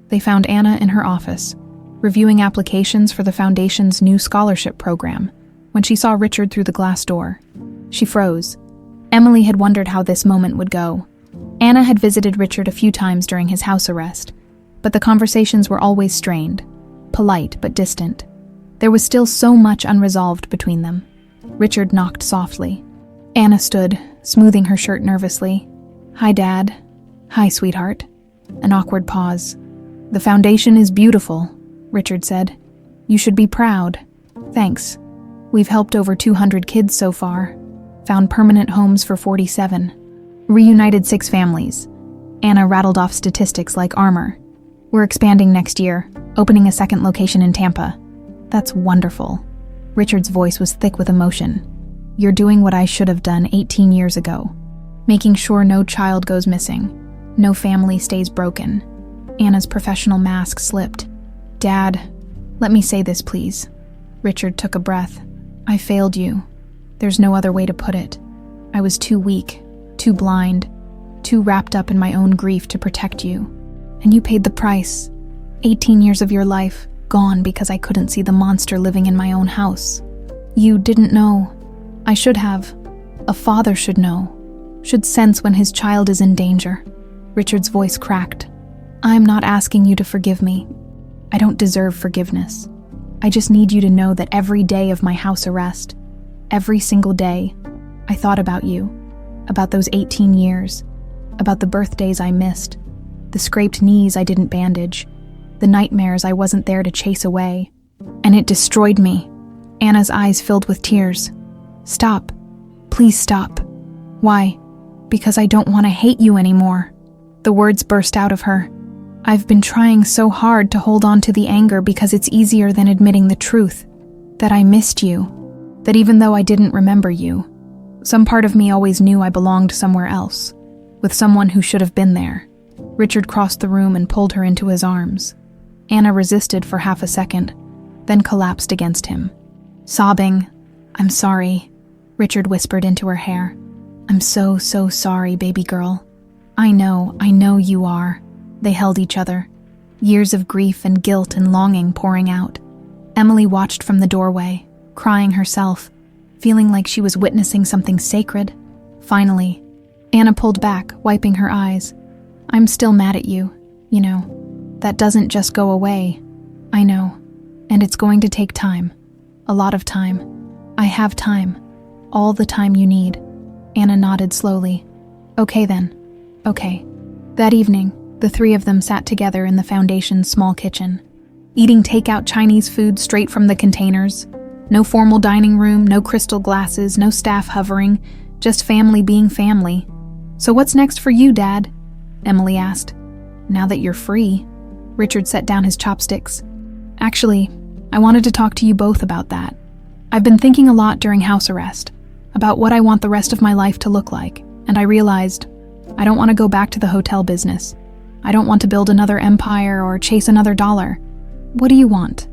They found Anna in her office, reviewing applications for the Foundation's new scholarship program, when she saw Richard through the glass door. She froze. Emily had wondered how this moment would go. Anna had visited Richard a few times during his house arrest, but the conversations were always strained, polite but distant. There was still so much unresolved between them. Richard knocked softly. Anna stood, smoothing her shirt nervously. "Hi, Dad." "Hi, sweetheart." An awkward pause. "The foundation is beautiful," Richard said. "You should be proud." "Thanks. We've helped over 200 kids so far. Found permanent homes for 47. Reunited 6 families." Anna rattled off statistics like armor. "We're expanding next year, opening a second location in Tampa." "That's wonderful." Richard's voice was thick with emotion. "You're doing what I should have done 18 years ago. Making sure no child goes missing, no family stays broken." Anna's professional mask slipped. "Dad, let me say this, please." Richard took a breath. "I failed you. There's no other way to put it. I was too weak, too blind, too wrapped up in my own grief to protect you. And you paid the price. 18 years of your life gone because I couldn't see the monster living in my own house. You didn't know. I should have. A father should know. Should sense when his child is in danger." Richard's voice cracked. "I'm not asking you to forgive me. I don't deserve forgiveness. I just need you to know that every day of my house arrest, every single day, I thought about you, about those 18 years, about the birthdays I missed, the scraped knees I didn't bandage, the nightmares I wasn't there to chase away. And it destroyed me." Anna's eyes filled with tears. "Stop. Please stop." "Why?" "Because I don't want to hate you anymore." The words burst out of her. "I've been trying so hard to hold on to the anger because it's easier than admitting the truth. That I missed you. That even though I didn't remember you, some part of me always knew I belonged somewhere else, with someone who should have been there." Richard crossed the room and pulled her into his arms. Anna resisted for half a second, then collapsed against him. Sobbing, "I'm sorry," Richard whispered into her hair. "I'm so sorry, baby girl." I know you are." They held each other, years of grief and guilt and longing pouring out. Emily watched from the doorway, crying herself, feeling like she was witnessing something sacred. Finally, Anna pulled back, wiping her eyes. "I'm still mad at you, you know. That doesn't just go away. I know. And it's going to take time. A lot of time. I have time. All the time you need." Anna nodded slowly. "Okay then. Okay." That evening, the 3 of them sat together in the Foundation's small kitchen, eating takeout Chinese food straight from the containers. No formal dining room, no crystal glasses, no staff hovering, just family being family. "So what's next for you, Dad?" Emily asked. "Now that you're free." Richard set down his chopsticks. "Actually, I wanted to talk to you both about that. I've been thinking a lot during house arrest, about what I want the rest of my life to look like, and I realized I don't want to go back to the hotel business. I don't want to build another empire or chase another dollar." "What do you want?"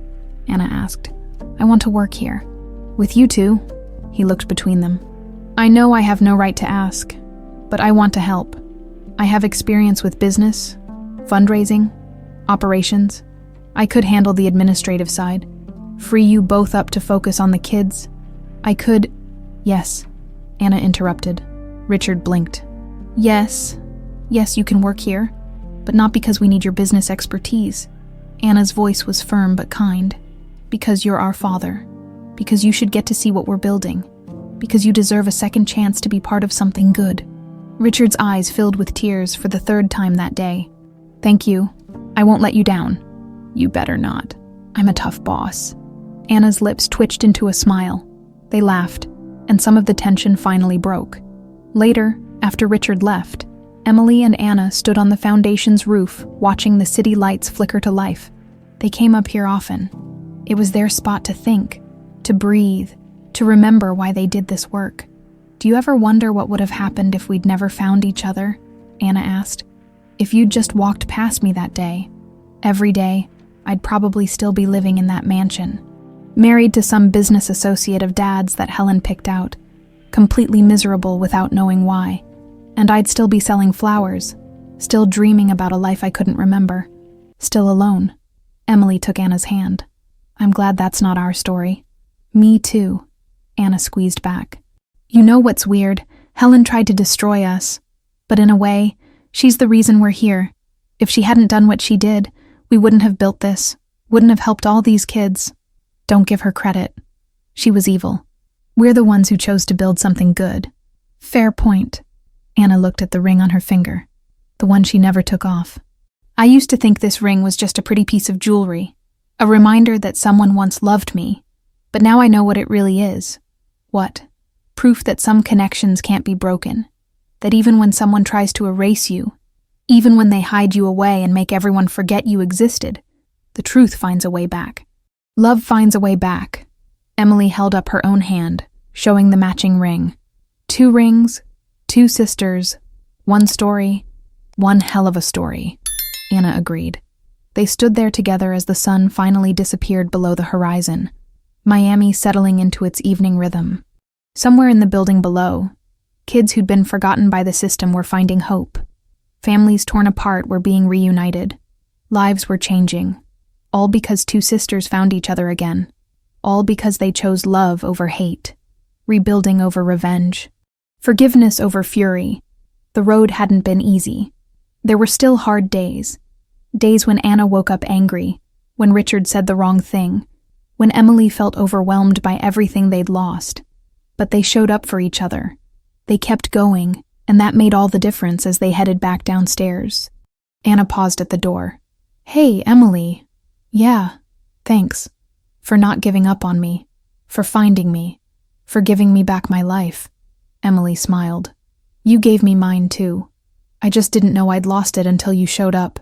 Anna asked. "I want to work here. With you two." He looked between them. I know I have no right to ask, but I want to help. I have experience with business, fundraising, operations. I could handle the administrative side, free you both up to focus on the kids. I could... Yes, Anna interrupted. Richard blinked. Yes, you can work here, but not because we need your business expertise. Anna's voice was firm but kind. Because you're our father. Because you should get to see what we're building. Because you deserve a second chance to be part of something good. Richard's eyes filled with tears for the third time that day. Thank you. I won't let you down. You better not. I'm a tough boss. Anna's lips twitched into a smile. They laughed, and some of the tension finally broke. Later, after Richard left, Emily and Anna stood on the foundation's roof, watching the city lights flicker to life. They came up here often. It was their spot to think, to breathe, to remember why they did this work. Do you ever wonder what would have happened if we'd never found each other? Anna asked. If you'd just walked past me that day, every day, I'd probably still be living in that mansion, married to some business associate of Dad's that Helen picked out, completely miserable without knowing why. And I'd still be selling flowers, still dreaming about a life I couldn't remember, still alone. Emily took Anna's hand. I'm glad that's not our story. Me too. Anna squeezed back. You know what's weird? Helen tried to destroy us. But in a way, she's the reason we're here. If she hadn't done what she did, we wouldn't have built this, wouldn't have helped all these kids. Don't give her credit. She was evil. We're the ones who chose to build something good. Fair point. Anna looked at the ring on her finger, the one she never took off. I used to think this ring was just a pretty piece of jewelry, a reminder that someone once loved me, but now I know what it really is. What? Proof that some connections can't be broken, that even when someone tries to erase you, even when they hide you away and make everyone forget you existed, the truth finds a way back. Love finds a way back. Emily held up her own hand, showing the matching ring. 2 rings, 2 sisters, 1 story, one hell of a story, Anna agreed. They stood there together as the sun finally disappeared below the horizon, Miami settling into its evening rhythm. Somewhere in the building below, kids who'd been forgotten by the system were finding hope. Families torn apart were being reunited. Lives were changing. All because 2 sisters found each other again. All because they chose love over hate. Rebuilding over revenge. Forgiveness over fury. The road hadn't been easy. There were still hard days. Days when Anna woke up angry, when Richard said the wrong thing, when Emily felt overwhelmed by everything they'd lost. But they showed up for each other. They kept going, and that made all the difference as they headed back downstairs. Anna paused at the door. Hey, Emily. Yeah, thanks. For not giving up on me. For finding me. For giving me back my life. Emily smiled. You gave me mine too. I just didn't know I'd lost it until you showed up.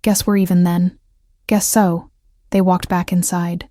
Guess we're even then. Guess so. They walked back inside.